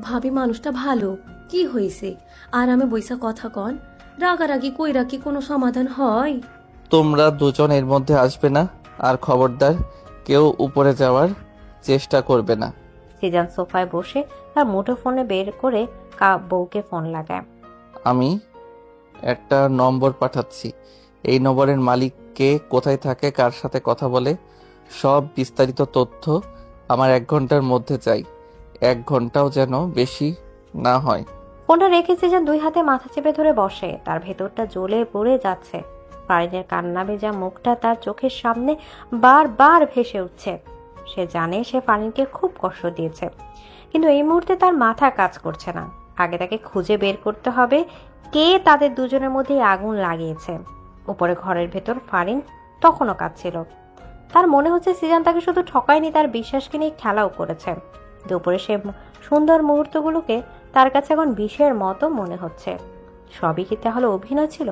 ভাবি মানুষটা ভালো। কি হয়েছে? আর আমি বইসা কথা কন। রাগারাগি কইরা কি কোনো সমাধান হয়? তোমরা দুজন এর মধ্যে আসবে না, আর খবরদার কেউ উপরে যাওয়ার চেষ্টা করবে না। সিজান সোফায় বসে তার মুঠোফোনে বের করে বউকে ফোন লাগায়। আমি একটা নম্বর পাঠাচ্ছি। এই নম্বরের মালিক কে, কোথায় থাকে, কার সাথে কথা বলে, সব বিস্তারিত তথ্য আমার 1 ঘন্টার মধ্যে চাই। 1 ঘন্টাও যেন বেশি না হয়। ফোনটা রেখে সিজান 2 হাতে মাথা চেপে ধরে বসে। তার ভেতরটা জ্বলে পড়ে যাচ্ছে। ফারিনের কান্না ভেজা মুখটা তার চোখের সামনে বারবার ভেসে উঠছে। সে জানে সে ফারিনকে খুব কষ্ট দিয়েছে, কিন্তু এই মুহূর্তে তার মাথা কাজ করছে না। আগে তাকে খুঁজে বের করতে হবে কে তাদের দুজনের মধ্যে আগুন লাগিয়েছে। উপরে ঘরের ভেতর ফারিন তখনও কাঁদছিল। তার মনে হচ্ছে সিজান তাকে শুধু ঠকায়নি, তার বিশ্বাসকে নিয়ে খেলাও করেছে। দুপুরে সে সুন্দর মুহূর্তগুলোকে তার কাছে এখন বিষের মতো মনে হচ্ছে। সবই কি তাহলে অভিনয় ছিল?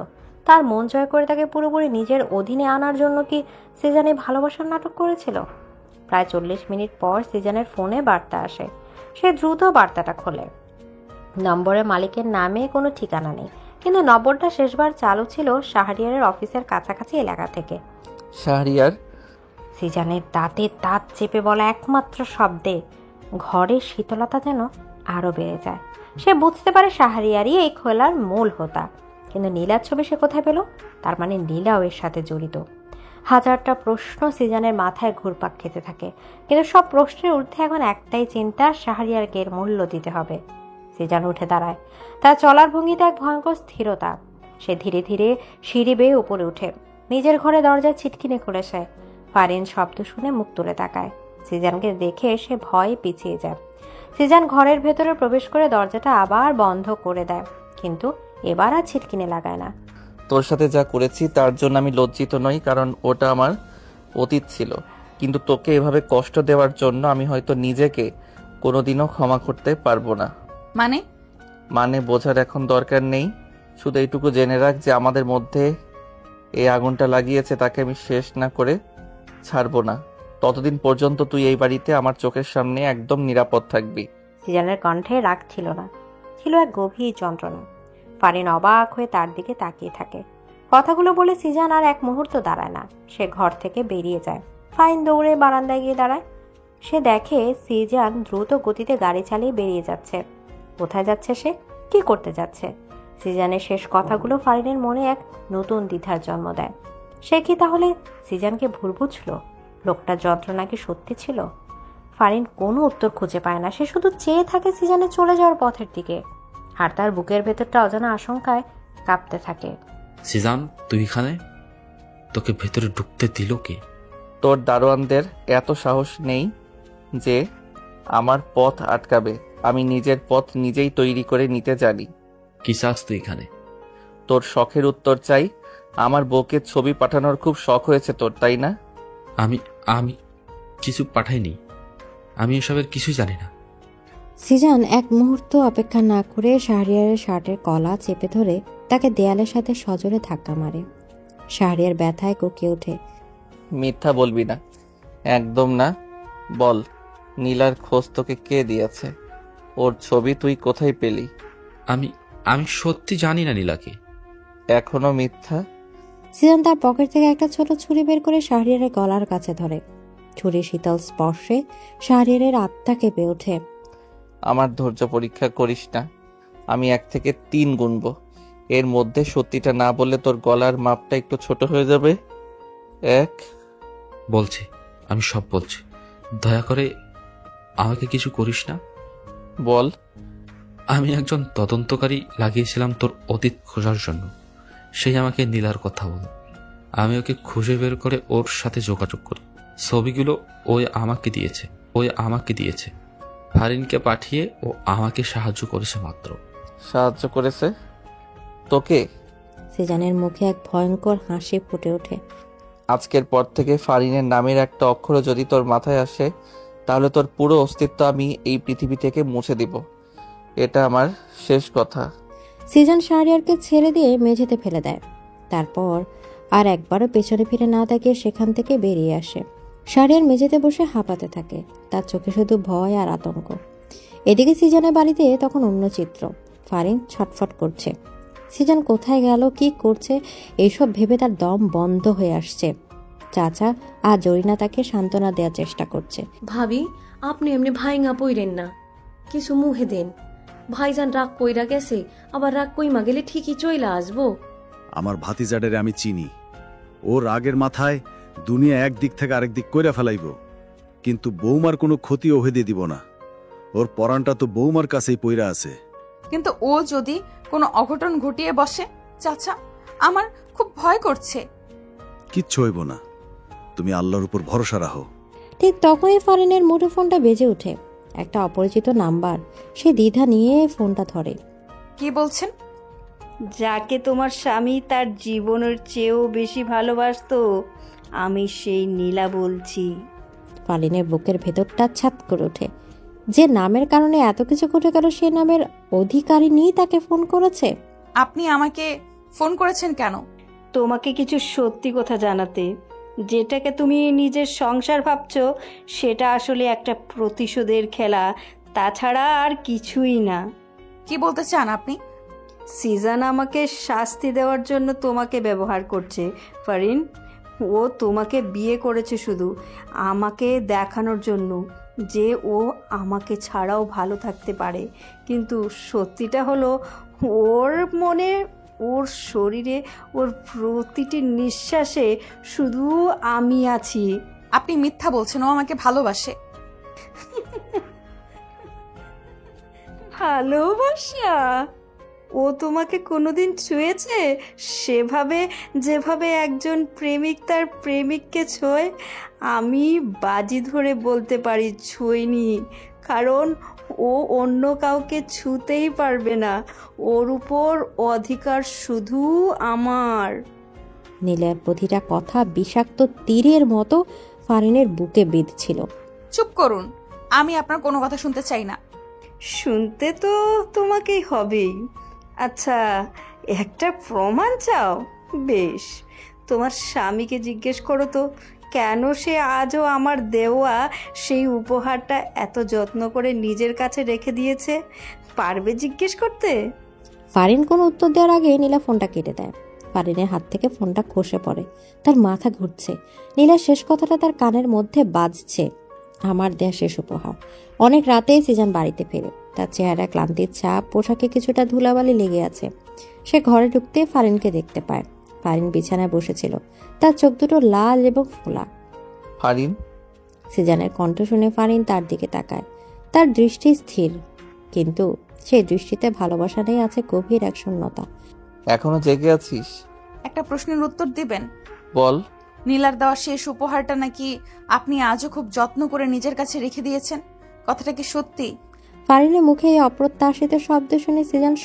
তার মন জয় করে তাকে পুরোপুরি নিজের অধীনে আনার জন্য কি সিজান এই ভালোবাসার নাটক করেছিল? প্রায় 40 মিনিট পর সিজানের ফোনে বার্তা আসে। সে দ্রুত বার্তাটা খোলে। নম্বরের মালিকের নামে কোনো ঠিকানা নেই, কিন্তু নম্বরটা শেষবার চালু ছিল শাহরিয়ারের অফিসের কাছাকাছি এলাকা থেকে। শাহরিয়ার? সিজানের দাঁতে দাঁত চেপে বলা একমাত্র শব্দে ঘরের শীতলতা যেন আরো বেড়ে যায়। সে বুঝতে পারে শাহরিয়ারই এই খোলার মূল হোতা। কিন্তু নীলার ছবি সে কোথায় পেল? তার মানে নীলাও এর সাথে জড়িত। হাজারটা প্রশ্ন সিজানের মাথায় ঘুরপাক খেতে থাকে, কিন্তু সব প্রশ্নের ঊর্ধ্বে এখন একটাই চিন্তা, শাহরিয়ারকে এর মূল্য দিতে হবে। সিজান উঠে দাঁড়ায়। তার চলার ভঙ্গিতে এক ভয়ঙ্কর স্থিরতা। সে ধীরে ধীরে সিঁড়ি বেয়ে উপরে উঠে নিজের ঘরে দরজা ছিটকিনে খুলেছে। ফারিন শব্দ শুনে মুখ তুলে তাকায়। সিজানকে দেখে সে ভয়ে পিছিয়ে যায়। সিজান ঘরের ভেতরে প্রবেশ করে দরজাটা আবার বন্ধ করে দেয়, কিন্তু এবার আর ছিটকিনে লাগায় না। তোর সাথে যা করেছি তার জন্য আমি লজ্জিত নই, কারণ ওটা আমার অতীত ছিল। কিন্তু তোকে এভাবে কষ্ট দেওয়ার জন্য আমি হয়তো নিজেকে কোনোদিনও ক্ষমা করতে পারবো না। মানে বোঝার এখন দরকার নেই। শুধু এইটুকু জেনে রাখ যে আমাদের মধ্যে এই আগুনটা লাগিয়েছে তাকে আমি শেষ না করে ছাড়বো না। ততদিন পর্যন্ত তুই এই বাড়িতে আমার চোখের সামনে একদম নিরাপদ থাকবি। সিজানের কণ্ঠে রাগ ছিল না, ছিল এক গভীর যন্ত্রণা। ফারিন অবাক হয়ে তার দিকে তাকিয়ে থাকে। কথাগুলো বলে সিজান আর এক মুহূর্ত দাঁড়ায় না। সে ঘর থেকে বেরিয়ে যায়। ফারিন দৌড়ে বারান্দায় গিয়ে দাঁড়ায়। সে দেখে সিজান দ্রুত গতিতে গাড়ি চালিয়ে বেরিয়ে যাচ্ছে। কোথায় যাচ্ছে সে? কি করতে যাচ্ছে? সিজানের শেষ কথাগুলো ফারিনের মনে এক নতুন দ্বিধার জন্ম দেয়। সে কি তাহলে সিজানকে ভুল বুঝল? লোকটার যন্ত্রণা কি সত্যি ছিল? ফারিন কোনো উত্তর খুঁজে পায় না। সে শুধু চেয়ে থাকে সিজানের চলে যাওয়ার পথের দিকে, আর তার বুকের ভেতরটা অজানা আশঙ্কায় কাঁপতে থাকে। সিজান, তুই এখানে? তোকে ভেতরে ঢুকতে দিল কে? তোর দারোয়ানদের এত সাহস নেই যে আমার পথ আটকাবে। আমি নিজের পথ নিজেই তৈরি করে নিতে জানি। কি চাস তুই এখানে? তোর শখের উত্তর চাই। আমার বউকে ছবি পাঠানোর খুব শখ হয়েছে তোর, তাই না? আমি আমি কিছু পাঠাইনি। আমি এসবের কিছুই জানি না। সিজান এক মুহূর্ত অপেক্ষা না করে শাহরিয়ারের শার্টের কলা চেপে ধরে তাকে দেয়ালের সাথে সজোরে ধাক্কা মারে। শাহরিয়ার ব্যথায় কুকিয়ে ওঠে। মিথ্যা বলবি না, একদম না। বল, নীলার খোঁজ তোকে কে দিয়েছে? ওর ছবি তুই কোথায় পেলি? আমি আমি সত্যি জানি না নীলাকে। এখনো মিথ্যা? সিজান তার পকেট থেকে একটা ছোট ছুরি বের করে শাহরিয়ারের গলার কাছে ধরে। ছুরির শীতল স্পর্শে শাহরিয়ারের আত্মা কেঁপে ওঠে। আমার ধৈর্য পরীক্ষা করিস না। আমি 1 থেকে 3 গুনব। এর মধ্যে সত্যিটা না বললে তোর গলার মাপটা একটু ছোট হয়ে যাবে। 1। বলছি, আমি সব বলছি। দয়া করে আমাকে কিছু করিস না। বল। আমি একজন তদন্তকারী লাগিয়েছিলাম তোর অতীত খোঁজার জন্য। সেই আমাকে নীলার কথা বলে। আমি ওকে খুঁজে বের করে ওর সাথে যোগাযোগ করি। ছবিগুলো ওই আমাকে দিয়েছে। ফারিনকে পাঠিয়ে ও আমাকে সাহায্য করেছে মাত্র। সাহায্য করেছে তোকে? সিজানের মুখে এক ভয়ঙ্কর হাসি ফুটে ওঠে। আজকের পর থেকে ফারিনের নামের একটা অক্ষর যদি তোর মাথায় আসে, তাহলে তোর পুরো অস্তিত্ব আমি এই পৃথিবী থেকে মুছে দিব। এটা আমার শেষ কথা। সিজান শাহরিয়ারকে ছেড়ে দিয়ে মেঝেতে ফেলে দেয়। তারপর আর একবারও পেছনে ফিরে না তাকিয়ে সেখান থেকে বেরিয়ে আসে। শাহরিয়ার মেঝেতে বসে হাঁপাতে থাকে। তার চোখে শুধু ভয় আর আতঙ্ক। এদিকে সিজানের বাড়িতে তখন অন্য চিত্র। ফারিন ছটফট করছে। সিজান কোথায় গেল, কি করছে, এইসব ভেবে তার দম বন্ধ হয়ে আসছে। চাচা আর জরিনা তাকে সান্ত্বনা দেওয়ার চেষ্টা করছে। ভাবি, আপনি এমনি ভাইঙা পইরেন না, কিছু মুহে দেন। ভাইজান রাগ কইরা গেছে, আবার রাগ কইমা গেলে ঠিকই চইলা আসবো। আমার ভাতিজাডের আমি চিনি। ওর রাগের মাথায় দুনিয়া একদিক থেকে আরেক দিক কইরা ফেলাইব, কিন্তু বৌমার কোনো ক্ষতি ওহে দিয়ে দিব না। ওর পরাণটা তো বৌমার কাছেই পইরা আছে। কিন্তু ও যদি কোনো অঘটন ঘটিয়ে বসে, চাচা, আমার খুব ভয় করছে। কিচ্ছু হইব না, তুমি আল্লাহর উপর ভরসা রাখো। ঠিক তখনই ফারিনের মুঠোফোনটা বেজে ওঠে। একটা অপরিচিত নাম্বার। সে দ্বিধা নিয়ে ফোনটা ধরে। কি বলছেন? যাকে তোমার স্বামী তার জীবনের চেয়েও বেশি ভালোবাসতো, আমি সেই নীলা বলছি। ফারিনের বুকের ভেতরটা ছাপ করে ওঠে। যে নামের কারণে এত কিছু ঘটে গেল, সে নামের অধিকারিণী তাকে ফোন করেছে। আপনি আমাকে ফোন করেছেন কেন? তোমাকে কিছু সত্যি কথা জানাতে। যেটাকে তুমি নিজের সংসার ভাবছো, সেটা আসলে একটা প্রতিশোধের খেলা, তাছাড়া আর কিছুই না। কি বলতে চান আপনি? সিজান আমাকে শাস্তি দেওয়ার জন্য তোমাকে ব্যবহার করছে ফারিন। ও তোমাকে বিয়ে করেছে শুধু আমাকে দেখানোর জন্য যে ও আমাকে ছাড়াও ভালো থাকতে পারে, কিন্তু সত্যিটা হলো ওর মনে, ওর শরীরে, ওর প্রতিটি নিঃশ্বাসে শুধু আমি আছি। আপনি মিথ্যা বলছেন। ও আমাকে ভালোবাসে। ভালোবাসা? ও তোমাকে কোনোদিন ছুঁয়েছে সেভাবে, যেভাবে একজন প্রেমিক তার প্রেমিককে ছোঁয়? আমি বাজি ধরে বলতে পারি ছুঁইনি, কারণ ও অন্য কাউকে ছুঁতেই পারবে না। ওর উপর অধিকার শুধু আমার। নীলার প্রতিটা কথা বিষাক্ত তীরের মতো ফারিনের বুকে বিঁধছিল। চুপ করুন, আমি আপনার কোনো কথা শুনতে চাই না। শুনতে তো তোমাকেই হবেই। আচ্ছা, একটা প্রমাণ চাও? বেশ, তোমার স্বামীকে জিজ্ঞেস করো তো, কেন সে আজও আমার দেওয়া সেই উপহারটা এত যত্ন করে নিজের কাছে রেখে দিয়েছে? পারবে জিজ্ঞেস করতে? ফারিন কোনো উত্তর দেওয়ার আগে নীলা ফোনটা কেটে দেয়। ফারিনের হাত থেকে ফোনটা খসে পড়ে। তার মাথা ঘুরছে। নীলার শেষ কথাটা তার কানের মধ্যে বাজছে, আমার দেয়া শেষ উপহার। অনেক রাতেই সিজান বাড়িতে ফেরে। তার চেহারা ক্লান্তির ছাপ, পোশাকে কিছুটা ধুলাবালি লেগে আছে। সে ঘরে ঢুকতে ফারিনকে দেখতে পায়। ফারিন বিছানায় বসেছিল, তার চোখ দুটো লাল এবং ফোলা। ফারিন? সিজানের কণ্ঠ শুনে ফারিন তার দিকে তাকায়। তার দৃষ্টি স্থির, কিন্তু সেই দৃষ্টিতে ভালোবাসা নেই, আছে গভীর এক শূন্যতা। এখনো জেগে আছিস? একটা প্রশ্নের উত্তর দিবেন? বল। নীলার দেওয়া শেষ উপহারটা নাকি আপনি আজও খুব যত্ন করে নিজের কাছে রেখে দিয়েছেন, কথাটা কি সত্যি? ফারিনের মুখে এই অপ্রত্যাশিত শব্দ শুনে সিজান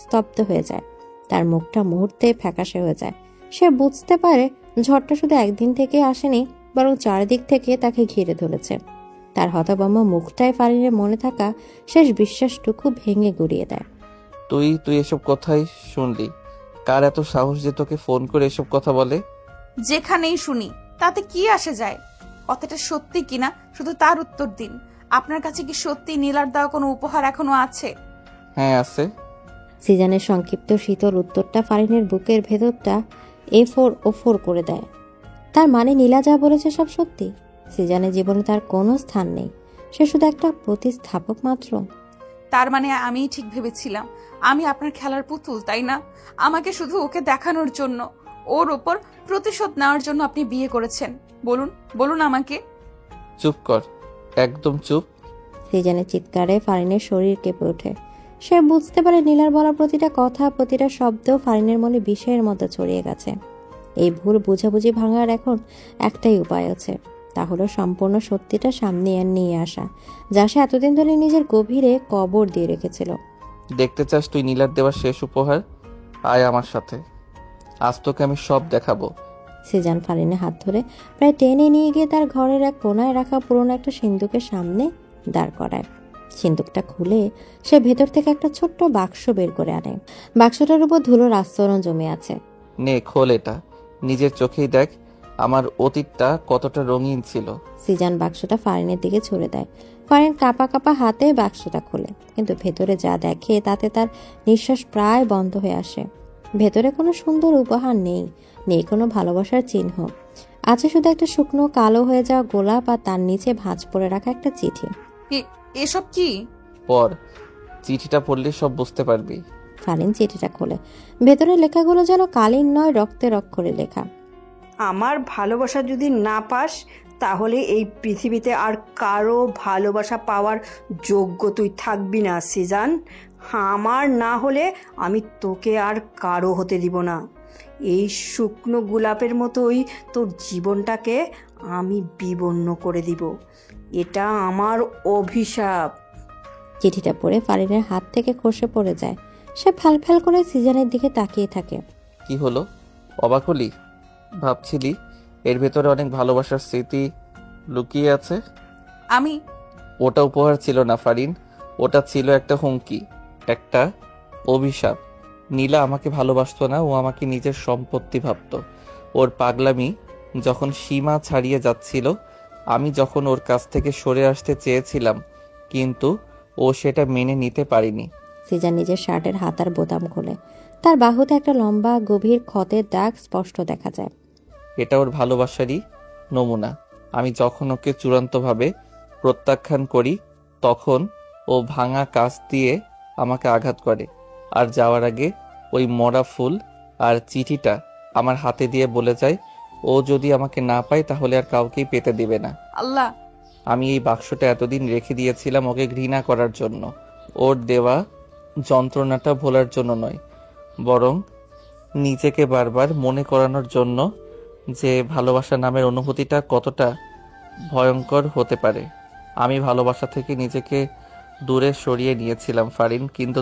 স্তব্ধ হয়ে যায়। তার মুখটা মুহূর্তে ফ্যাকাশে হয়ে যায়। সে বুঝতে পারে ঝড়টা শুধু একদিন থেকে আসেনি, বরং চারিদিক থেকে তাকে ঘিরে ধরেছে। তার হতভম্ব মুখটায় ফারিনের মনে থাকা শেষ বিশ্বাসটুকু ভেঙে গুড়িয়ে দেয়। তুই এসব কথাই শুনলি? কার এত সাহস যে তোকে ফোন করে এসব কথা বলে? যেখানেই শুনি তাতে কি আসে যায়? কথাটা সত্যি কিনা শুধু তার উত্তর দিন। আপনার কাছে কি সত্যি নীলার দেওয়া কোনো উপহার এখনো আছে? হ্যাঁ আছে। সিজানের সংক্ষিপ্ত শীতল উত্তরটা ফারিনের বুকের ভেতরটা এ4 করে দেয়। তার মানে নীলা যা বলেছে সব সত্যি। সিজানের জীবনে তার কোনো স্থান নেই, সে শুধু একটা প্রতিস্থাপক মাত্র। তার মানে আমিই ঠিক ভেবেছিলাম আমি আপনার খেলার পুতুল, তাই না? আমাকে শুধু ওকে দেখানোর জন্য, ওর ওপর প্রতিশোধ নেওয়ার জন্য আপনি বিয়ে করেছেন। বলুন বলুন আমাকে। চুপ কর, একদম চুপ। সিজানের চিৎকারে ফারিনের শরীর কেঁপে ওঠে। সে বুঝতে পারে নীলার বলা প্রতিটা কথা, প্রতিটা শব্দ ফারিনের মনে বিষের মতো ছড়িয়ে গেছে। এই ভুল বুঝাবুঝি ভাঙার এখন একটাই উপায় আছে, তা হলো সম্পূর্ণ সত্যিটা সামনে নিয়ে আসা, যা সে এতদিন ধরে নিজের গভীরে কবর দিয়ে রেখেছিল। দেখতে চাস তুই নীলার দেওয়ার শেষ উপহার? আয় আমার সাথে, আজ তোকে আমি সব দেখাবো। সিজান ফারিনের হাত ধরে প্রায় টেনে নিয়ে গিয়ে তার ঘরের এক কোনায় রাখা পুরোনো একটা সিন্দুকের সামনে দাঁড় করায়। সিন্দুকটা খুলে সে ভেতর থেকে একটা ছোট্ট বাক্স বের করে আনে। বাক্সটার উপর ধুলোর আস্তরণ জমে আছে। নে খোল এটা, নিজের চোখেই দেখ আমার অতীতটা কতটা রঙিন ছিল। সিজান বাক্সটা ফারিনের দিকে ছুড়ে দেয়। ফারিন কাঁপা কাঁপা হাতে বাক্সটা খোলে, কিন্তু ভেতরে যা দেখে তাতে তার নিঃশ্বাস প্রায় বন্ধ হয়ে আসে। ভেতরে কোনো সুন্দর উপহার নেই, নেই কোনো ভালোবাসার চিহ্ন। আছে শুধু একটা শুকনো কালো হয়ে যাওয়া গোলাপ আর তার নিচে ভাঁজ পড়ে রাখা একটা চিঠি। এসব কি? পর, চিঠিটা পড়লে সব বুঝতে পারবি। ফারিন চিঠিটা খোলে। ভেতরে লেখাগুলো যেন কালির নয়, রক্তের অক্ষরে লেখা। আমার ভালোবাসা যদি না পাস, তাহলে এই পৃথিবীতে আর কারো ভালোবাসা পাওয়ার যোগ্য তুই থাকবি না সিজান। আমার না হলে আমি তোকে আর কারো হতে দিব না। এই শুকনো গোলাপের মতোই তোর জীবনটাকে আমি বিবর্ণ করে দিব। এটা আমার অভিশাপ। চিঠিটা পড়ে ফারিনের হাত থেকে খসে পড়ে যায়। সে ফ্যাল করে সিজানের দিকে তাকিয়ে থাকে। কি হলো, অবাক হলি? ভাবছিলি এর ভেতরে অনেক ভালোবাসার স্মৃতি লুকিয়ে আছে? ওটা উপহার ছিল না ফারিন, ওটা ছিল একটা হুমকি, একটা অভিশাপ। নীলা আমাকে ভালোবাসতো না, ও আমাকে নিজের সম্পত্তি ভাবতো। ওর পাগলামি যখন সীমা ছাড়িয়ে যাচ্ছিল, আমি যখন ওর কাছ থেকে সরে আসতে চেয়েছিলাম, কিন্তু ও সেটা মেনে নিতে পারিনি। সিজান নিজের শার্টের হাতার বোতাম খোলে। তার বাহুতে একটা লম্বা গভীর ক্ষতের দাগ স্পষ্ট দেখা যায়। এটা ওর ভালোবাসারই নমুনা। আমি যখন ওকে চূড়ান্তভাবে প্রত্যাখ্যান করি, তখন ও ভাঙা কাঁচ দিয়ে আমাকে আঘাত করে, আর যাওয়ার আগে ওই মরা ফুল আর চিঠিটা আমার হাতে দিয়ে বলে যায়, ও যদি আমাকে না পায় তাহলে আর কাউকেই পেতে দিবে না। আল্লাহ! আমি এই বাক্সটা এতদিন রেখে দিয়েছিলাম ওকে ঘৃণা করার জন্য, ওর দেওয়া যন্ত্রণাটা ভোলার জন্য নয়, বরং নিজেকে বারবার মনে করানোর জন্য যে ভালোবাসা নামের অনুভূতিটা কতটা ভয়ঙ্কর হতে পারে। আমি ভালোবাসা থেকে নিজেকে দূরে সরিয়ে নিয়েছিলাম ফারিন, কিন্তু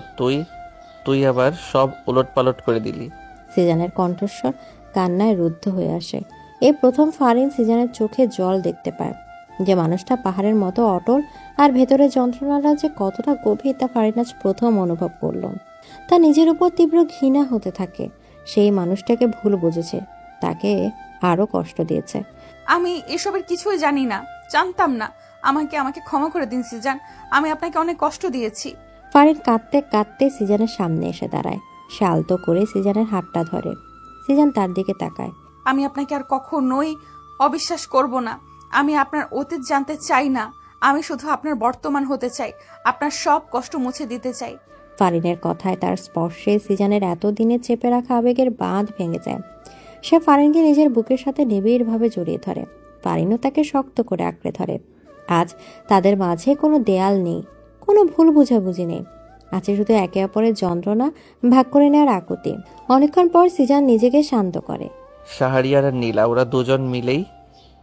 তুই আবার সব উলটপালট করে দিলি। সিজানের কণ্ঠস্বর কান্নায় রুদ্ধ হয়ে আসে। এই প্রথম ফারিন সিজানের চোখে জল দেখতে পায়। যে মানুষটা পাহাড়ের মতো অটল আর ভেতরে যন্ত্রণাটা যে কতটা গভীর, তা ফারিন আজ প্রথম অনুভব করল। তা নিজের উপর তীব্র ঘৃণা হতে থাকে। সেই মানুষটাকে ভুল বুঝেছে, তাকে আরো কষ্ট দিয়েছে। আমি এসবের কিছুই জানি না, জানতাম না। আমাকে ক্ষমা করে দিন সিজান, আমি আপনাকে অনেক কষ্ট দিয়েছি। ফারিন কাঁদতে কাঁদতে সিজানের সামনে এসে দাঁড়ায়। সে আলতো করে সিজানের হাতটা ধরে। সিজান তার দিকে তাকায়। আমি আপনাকে আর কখনোই অবিশ্বাস করব না। আমি আপনার অতীত জানতে চাই না, আমি শুধু আপনার বর্তমান হতে চাই, আপনার সব কষ্ট মুছে দিতে চাই। ফারিনের কথায়, তার স্পর্শে সিজানের এতদিনে চেপে রাখা আবেগের বাঁধ ভেঙে যায়। সে ফারিনকে নিজের বুকের সাথে নিবিড়ভাবে জড়িয়ে ধরে। ফারিনও তাকে শক্ত করে আঁকড়ে ধরে। আজ তাদের মাঝে কোনো দেয়াল নেই, কোনো ভুল বোঝাবুঝি নেই, আছে শুধু একে অপরের যন্ত্রণা ভাগ করে নেওয়ার আকুতি। অনেকক্ষণ পর সিজান নিজেকে শান্ত করে। শাহরিয়ার আর নীলা ওরা দুজন মিলেই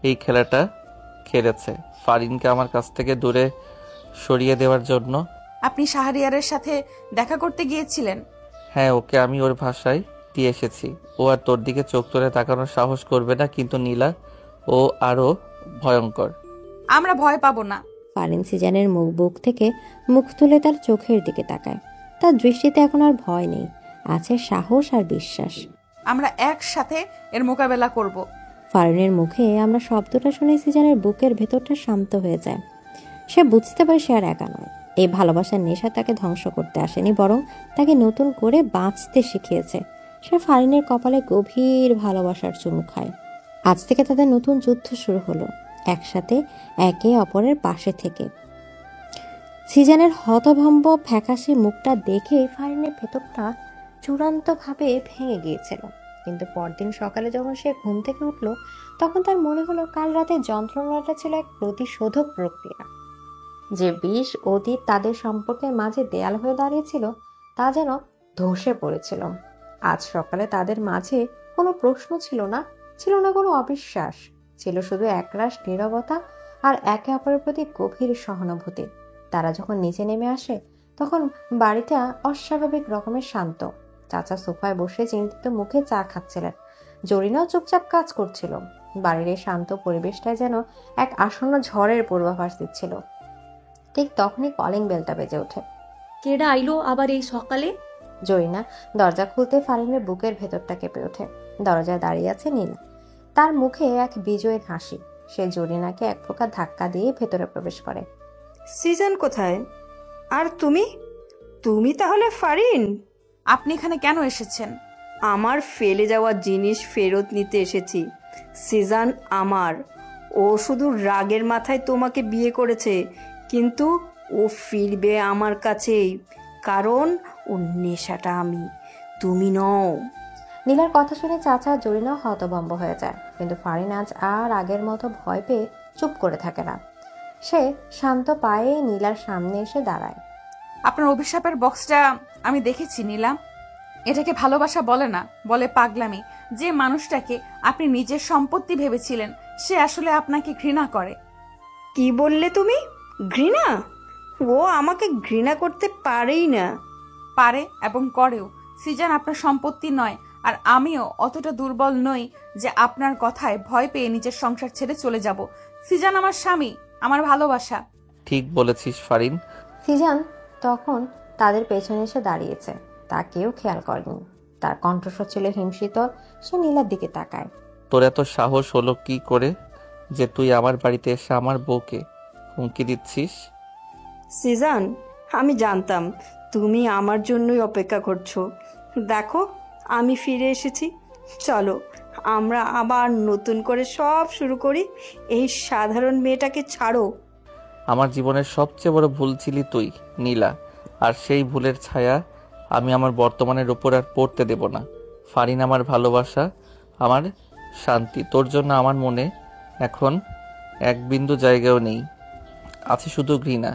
এই খেলাটা খেলেছে ফারিনকে আমার কাছ থেকে দূরে সরিয়ে দেওয়ার জন্য। আপনি শাহরিয়ারের সাথে দেখা করতে গিয়েছিলেন? হ্যাঁ, ওকে আমি ওর ভাষায় দিয়ে এসেছি। ও আর তোর দিকে চোখ তুলে তাকানোর সাহস করবে না, কিন্তু নীলা ও আরো ভয়ঙ্কর। আমরা ভয় পাবো না। ফারিন সিজানের বুক থেকে মুখ তুলে তার চোখের দিকে তাকায়। তার দৃষ্টিতে এখন আর ভয় নেই, আছে সাহস আর বিশ্বাস। আমরা একসাথে এর মোকাবেলা করব। ফারিনের মুখে আমরা শব্দটা শুনে সিজানের বুকের ভেতরটা শান্ত হয়ে যায়। সে বুঝতে পারে সে আর একা নয়। এই ভালোবাসার নেশা তাকে ধ্বংস করতে আসেনি, বরং তাকে নতুন করে বাঁচতে শিখিয়েছে। সে ফারিনের কপালে গভীর ভালোবাসার চুমু খায়। আজ থেকে তাদের নতুন যুদ্ধ শুরু হলো, একসাথে একে অপরের পাশে থেকে। সিজানের হতভম্ব ফ্যাকাশে মুখটা দেখে ফারিনের ভেতরটা চূড়ান্তভাবে ভেঙে গিয়েছিল। কিন্তু পরদিন সকালে যখন সে ঘুম থেকে উঠল, তখন তার মনে হলো কাল রাতে যন্ত্রণাটা ছিল এক প্রতিশোধক প্রক্রিয়া। যে বিষ অতীত তাদের সম্পর্কের মাঝে দেয়াল হয়ে দাঁড়িয়েছিল, তা যেন ধসে পড়েছিল। আজ সকালে তাদের মাঝে কোনো প্রশ্ন ছিল না, ছিল না কোনো অবিশ্বাস, ছিল শুধু একরাশ নীরবতা আর একে অপরের প্রতি গভীর সহানুভূতি। তারা যখন নিচে নেমে আসে, তখন বাড়িটা অস্বাভাবিক রকমের শান্ত। চাচা সোফায় বসে চিন্তিত মুখে চা খাচ্ছিলেন, জরিনাও চুপচাপ কাজ করছিল। বাড়ির এই শান্ত পরিবেশটায় যেন এক আসন্ন ঝড়ের পূর্বাভাস দিচ্ছিল। ঠিক তখনই কলিং বেলটা বেজে ওঠে। কেডা আইলো আবার এই সকালে? জরিনা দরজা খুলতে ফারিনের বুকের ভেতরটা কেঁপে ওঠে। দরজায় দাঁড়িয়ে আছে নীলা, তার মুখে এক বিজয়ের হাসি। সে জরিনাকে এক প্রকার ধাক্কা দিয়ে ভেতরে প্রবেশ করে। সিজন কোথায়? আর তুমি? তুমি তাহলে ফারিন? আপনি এখানে কেন এসেছেন? আমার ফেলে যাওয়া জিনিস ফেরত নিতে এসেছি। সিজন আমার। ও শুধু রাগের মাথায় তোমাকে বিয়ে করেছে, কিন্তু ও ফিরবে আমার কাছেই, কারণ ওর নেশাটা আমি, তুমি নও। নীলার কথা শুনে চাচা জরিনাও হতভম্ব হয়ে যায়, কিন্তু ফারিন আজ আর আগের মতো ভয় পেয়ে চুপ করে থাকে না। সে শান্ত পায়ে নীলার সামনে এসে দাঁড়ায়। আপনার অভিশাপের বক্সটা আমি দেখেছি নীলা। এটাকে ভালোবাসা বলে না, বলে পাগলামি। যে মানুষটাকে আপনি নিজের সম্পত্তি ভেবেছিলেন, সে আসলে আপনাকে ঘৃণা করে। কি বললে তুমি? ঘৃণা? ও আমাকে ঘৃণা করতে পারেই না। পারে এবং করেও। সিজান আপনার সম্পত্তি নয়, আর আমিও অতটা দুর্বল নই যে আপনার কথায় ভয় পেয়ে নিজের সংসার ছেড়ে চলে যাব। সিজান আমার স্বামী, আমার ভালোবাসা। ঠিক বলেছিস ফারিন। সিজান তখন তাদের পেছনে এসে দাঁড়িয়েছে, তা কেউ খেয়াল করেনি। তার কণ্ঠস্বর ছিল হিমশীত। সে নীলার দিকে তাকায়। তোর এত সাহস হলো কি করে যে তুই আমার বাড়িতে এসে আমার বউকে হুমকি দিচ্ছিস? সিজান, আমি জানতাম তুমি আমার জন্যই অপেক্ষা করছো। দেখো, আমি ফিরে এসেছি। চলো আমরা আবার নতুন করে সব শুরু করি। এই সাধারণ মেয়েটাকে ছাড়ো। আমার জীবনের সবচেয়ে বড় ভুল ছিলি তুই নীলা, আর সেই ভুলের ছায়া আমি আমার বর্তমানের উপর আর পড়তে দেব না। ফারিন আমার ভালোবাসা, আমার শান্তি। তোর জন্য আমার মনে এখন এক বিন্দু জায়গাও নেই, আছে শুধু ঘৃণা।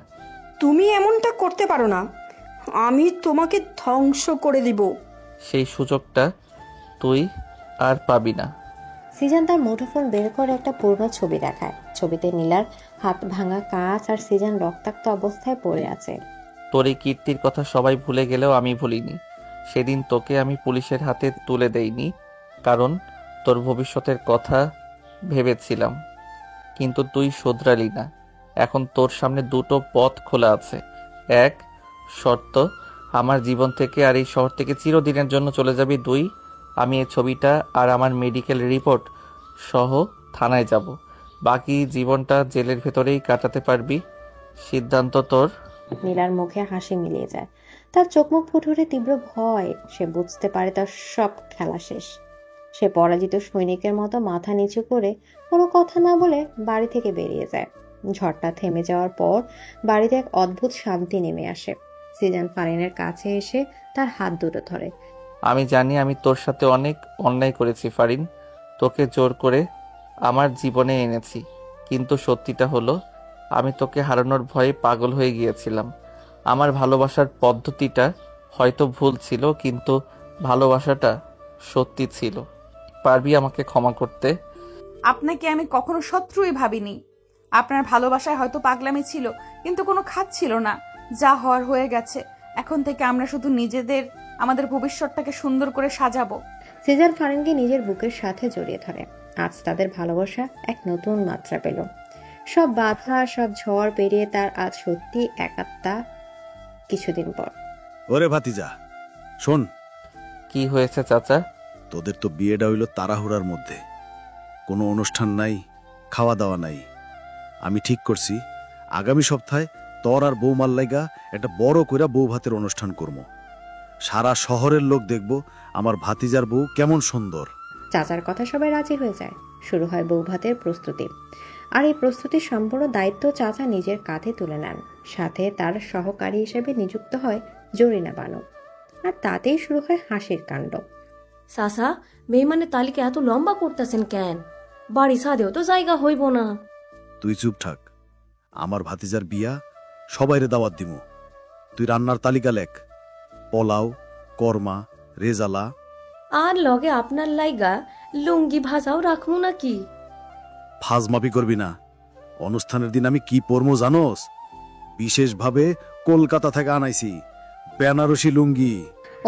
তুমি এমনটা করতে পারো না, আমি তোমাকে ধ্বংস করে দিব। সেই সুযোগটা তুই আর পাবি না। সিজান তার মুঠোফোন বের করে একটা পুরনো ছবি দেখায়। ছবিতে নীলার হাত ভাঙা কাঁচ আর সিজান রক্তাক্ত অবস্থায় পড়ে আছে। তোর এই কীর্তির কথা সবাই ভুলে গেলেও আমি ভুলিনি। সেদিন তোকে আমি পুলিশের হাতে তুলে দেইনি, কারণ তোর ভবিষ্যতের কথা ভেবেছিলাম, কিন্তু তুই শোধরালি না। এখন তোর সামনে দুটো পথ খোলা আছে। এক, শর্ত, আমার জীবন থেকে আর এই শহর থেকে চিরদিনের জন্য চলে যাবি। দুই, আমি এই ছবিটা আর আমার মেডিকেল রিপোর্ট সহ থানায় যাব। বাকি জীবনটা জেলের ভেতরেই কাটাতে পারবি। সিদ্ধান্ত তোর। নীলার মুখে হাসি মিলিয়ে যায়। তার চোখ মুখ ফুটে ওঠে তীব্র ভয়। সে বুঝতে পারে তার সব খেলা শেষ। সে পরাজিত সৈনিকের মতো মাথা নিচু করে কোনো কথা না বলে বাড়ি থেকে বেরিয়ে যায়। ঝড়টা থেমে যাওয়ার পর বাড়িতে এক অদ্ভুত শান্তি নেমে আসে। সিজান ফারিনের কাছে এসে তার হাত দুটো ধরে। আমি জানি আমি তোর সাথে অনেক অন্যায় করেছি ফারিন, তোকে জোর করে আমার জীবনে এনেছি, কিন্তু সত্যিটা হলো আমি তোকে হারানোর ভয়ে পাগল হয়ে গিয়েছিলাম। আমার ভালোবাসার পদ্ধতিটা হয়তো ভুল ছিল, কিন্তু ভালোবাসাটা সত্যি ছিল। পারবি আমাকে ক্ষমা করতে? আপনাকে আমি কখনো শত্রুই ভাবিনি। আপনার ভালোবাসায় হয়তো পাগলামি ছিল, কিন্তু কোনো খাত ছিল না। যা হওয়ার হয়ে গেছে। এখন থেকে আমরা শুধু আমাদের ভবিষ্যৎটাকে সুন্দর করে সাজাবো। সিজান ফারিনকে নিজের বুকের সাথে জড়িয়ে ধরে। আজ তাদের ভালোবাসা এক নতুন মাত্রা পেল। সব বাধা, সব ঝড় পেরিয়ে তার আজ সত্যি একাত্তা। কিছুদিন পর, ওরে ভাতিজা শোন। কি হয়েছে চাচা? তোদের তো বিয়েটা হইল তাড়াহুড়ার মধ্যে, কোনো অনুষ্ঠান নাই, খাওয়া দাওয়া নাই। আমি ঠিক করছি আগামী সপ্তাহে তোর আর বৌমার লাইগা একটা বড় কইরা বউ ভাতের অনুষ্ঠান করবো। সারা শহরের লোক দেখবো আমার ভাতিজার বউ কেমন সুন্দর। চাচার কথা সবাই রাজি হয়ে যায়। শুরু হয় বউ ভাতের প্রস্তুতি। আর এই প্রস্তুতির সম্পূর্ণ দায়িত্ব চাচা নিজের কাঁধে তুলে নেন। সাথে তার সহকারী হিসেবে নিযুক্ত হয় জরিনা বানু। আর তাতেই শুরু হয় হাসির কাণ্ড। চাচা, মেহমানের তালিকা এত লম্বা করতেছেন কেন? বাড়ি সাদেও তো জায়গা হইব না। তুই চুপ থাক। আমার ভাতিজার বিয়া, সবাইরে দাওয়াত দিমু। তুই রান্নার তালিকা লেখ, পোলাও, কর্মা, রেজালা। আর লগে আপনার লাইগা লুঙ্গি ভাজাও রাখবো নাকি? ফাজমাপি করবি না। অনুষ্ঠানের দিন আমি কি পরমো জানোস? বিশেষভাবে কলকাতা থেকে আনাইছি বেনারসি লুঙ্গি।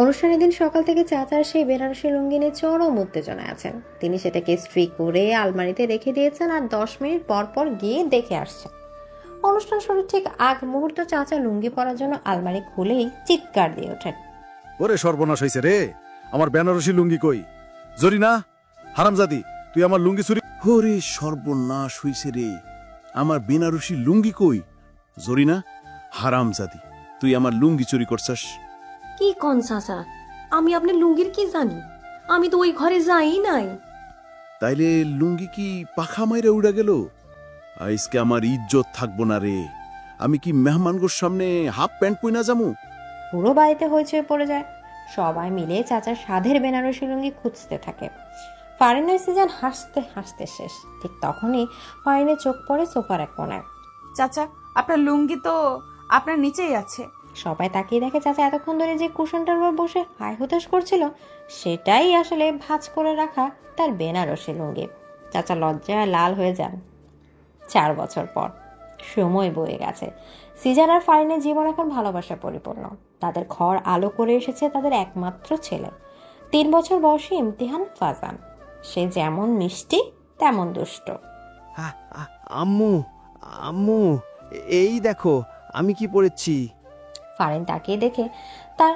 অনুষ্ঠানের দিন সকাল থেকে চাচার সেই বেনারসি লুঙ্গি নিয়ে চরম উত্তেজনায় আছেন। তিনি সেটাকে ইস্ত্রি করে আলমারিতে রেখে দিয়েছেন আর 10 মিনিট পর পর গিয়ে দেখে আসছেন। অনুষ্ঠান শুরুর ঠিক আগ মুহূর্ত চাচা লুঙ্গি পরার জন্য আলমারি খুলেই চিৎকার দিয়ে ওঠেন। ওরে সর্বনাশ হয়েছে রে, আমার বেনারসি লুঙ্গি কই? জরিনা, হারামজাদি, তুই আমার লুঙ্গি চুরি। ওরে সর্বনাশ হইছে রে, আমার বেনারসি লুঙ্গি কই? জরিনা, হারামজাদি, তুই আমার লুঙ্গি চুরি করছাস। কি কোন চাচা? আমি আপনার লুঙ্গির কি জানি? আমি তো ওই ঘরে যাই নাই। তাইলে লুঙ্গি কি পাখা মাইরে উড়া গেল? আজকে আমার ইজ্জত থাকবো না রে। আমি কি মেহমানগোর সামনে হাফ প্যান্ট পইনা যামু? পুরো বাড়িতে হইচই পড়ে যায়। সবাই মিলে চাচার সাধের বেনারসি লুঙ্গি খুঁজতে থাকে। ফারিনের সিজান হাসতে হাসতে শেষ। ঠিক তখনই ফারিনের চোখ পড়ে সোফার এক কোণায়। চাচা, আপনার লুঙ্গি তো আপনার নিচেই আছে। সবাই তাকিয়ে দেখে চাচা এতক্ষণ ধরে যে কুশনটার উপর বসে হাই হুতাশ করছিল, সেটাই আসলে ভাঁজ করে রাখা তার বেনারসি লুঙ্গি। চাচা লজ্জায় লাল হয়ে যান। 4 বছর পর সময় বয়ে গেছে। সিজান আর ফারিনের জীবন এখন ভালোবাসা পরিপূর্ণ। তাদের ঘর আলো করে এসেছে তাদের একমাত্র ছেলে, 3 বছর বয়সী ইমতিহান ফাজান। সে যেমন মিষ্টি তেমন দুষ্ট। আম্মু, আম্মু, এই দেখো আমি কি পরেছি। ফারিন তাকিয়ে দেখে তার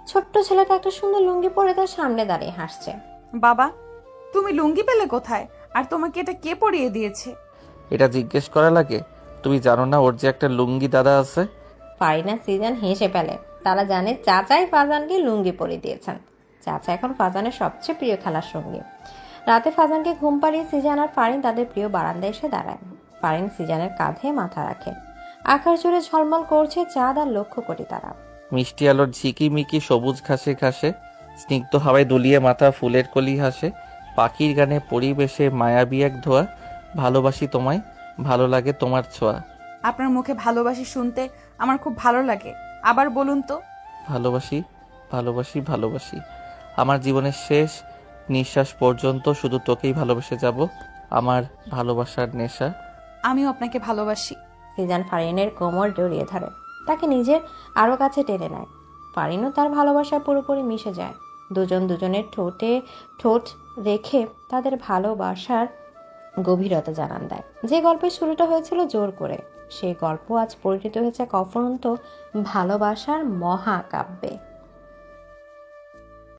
ছোট্ট ছেলেটা একটা সুন্দর লুঙ্গি পরে তার সামনে দাঁড়িয়ে হাসছে। বাবা, তুমি লুঙ্গি পেলে কোথায়? আর তোমাকে এটা কে পরিয়ে দিয়েছে? এটা জিজ্ঞেস করা লাগে? তুমি জানো না ওর যে একটা লুঙ্গি দাদা আছে? ফারিন আর সিজান হেসে ফেলে। তারা জানে চাচাই ফাজানকে লুঙ্গি পরিয়ে দিয়েছেন। চাচা এখন ফাজানের সবচেয়ে প্রিয় খেলার সঙ্গী। রাতে ফাজানকে ঘুম পাড়িয়ে সিজান আর ফারিন তাদের প্রিয় বারান্দায় এসে দাঁড়ায়। ফারিন সিজানের কাঁধে মাথা রাখে। আকাশ জুড়ে ঝলমল করছে চাঁদ আর লক্ষ্য কোটি তারা। মিষ্টি আলোর ঝিকিমিকি সবুজ ঘাসে ঘাসে স্নিগ্ধ হাওয়ায় দুলিয়ে মাথা ফুলের কলি হাসে। পাখির গানে পরিবেশে মায়াবী এক ধোয়া। ভালোবাসি তোমায়, ভালো লাগে তোমার ছোঁয়া। আপনার মুখে ভালোবাসি শুনতে আমার খুব ভালো লাগে। আবার বলুন তো। ভালোবাসি, ভালোবাসি, ভালোবাসি। আমার জীবনের শেষ নিঃশ্বাস পর্যন্ত শুধু তোকেই ভালোবেসে যাব। আমার ভালোবাসার নেশা। আমিও আপনাকে ভালোবাসি। সিজান ফারিনের কোমর জড়িয়ে ধরে, তাকে নিজের আরো কাছে টেনে নেয়। ফারিনও তার ভালোবাসা পুরোপুরি মিশে যায়। দুজন দুজনের ঠোঁটে ঠোঁট রেখে তাদের ভালোবাসার গভীরতা জানান দেয়। যে গল্পের শুরুটা হয়েছিল জোর করে, সেই গল্প আজ পরিচিত হয়েছে এক অফুরন্ত ভালোবাসার মহাকাব্যে।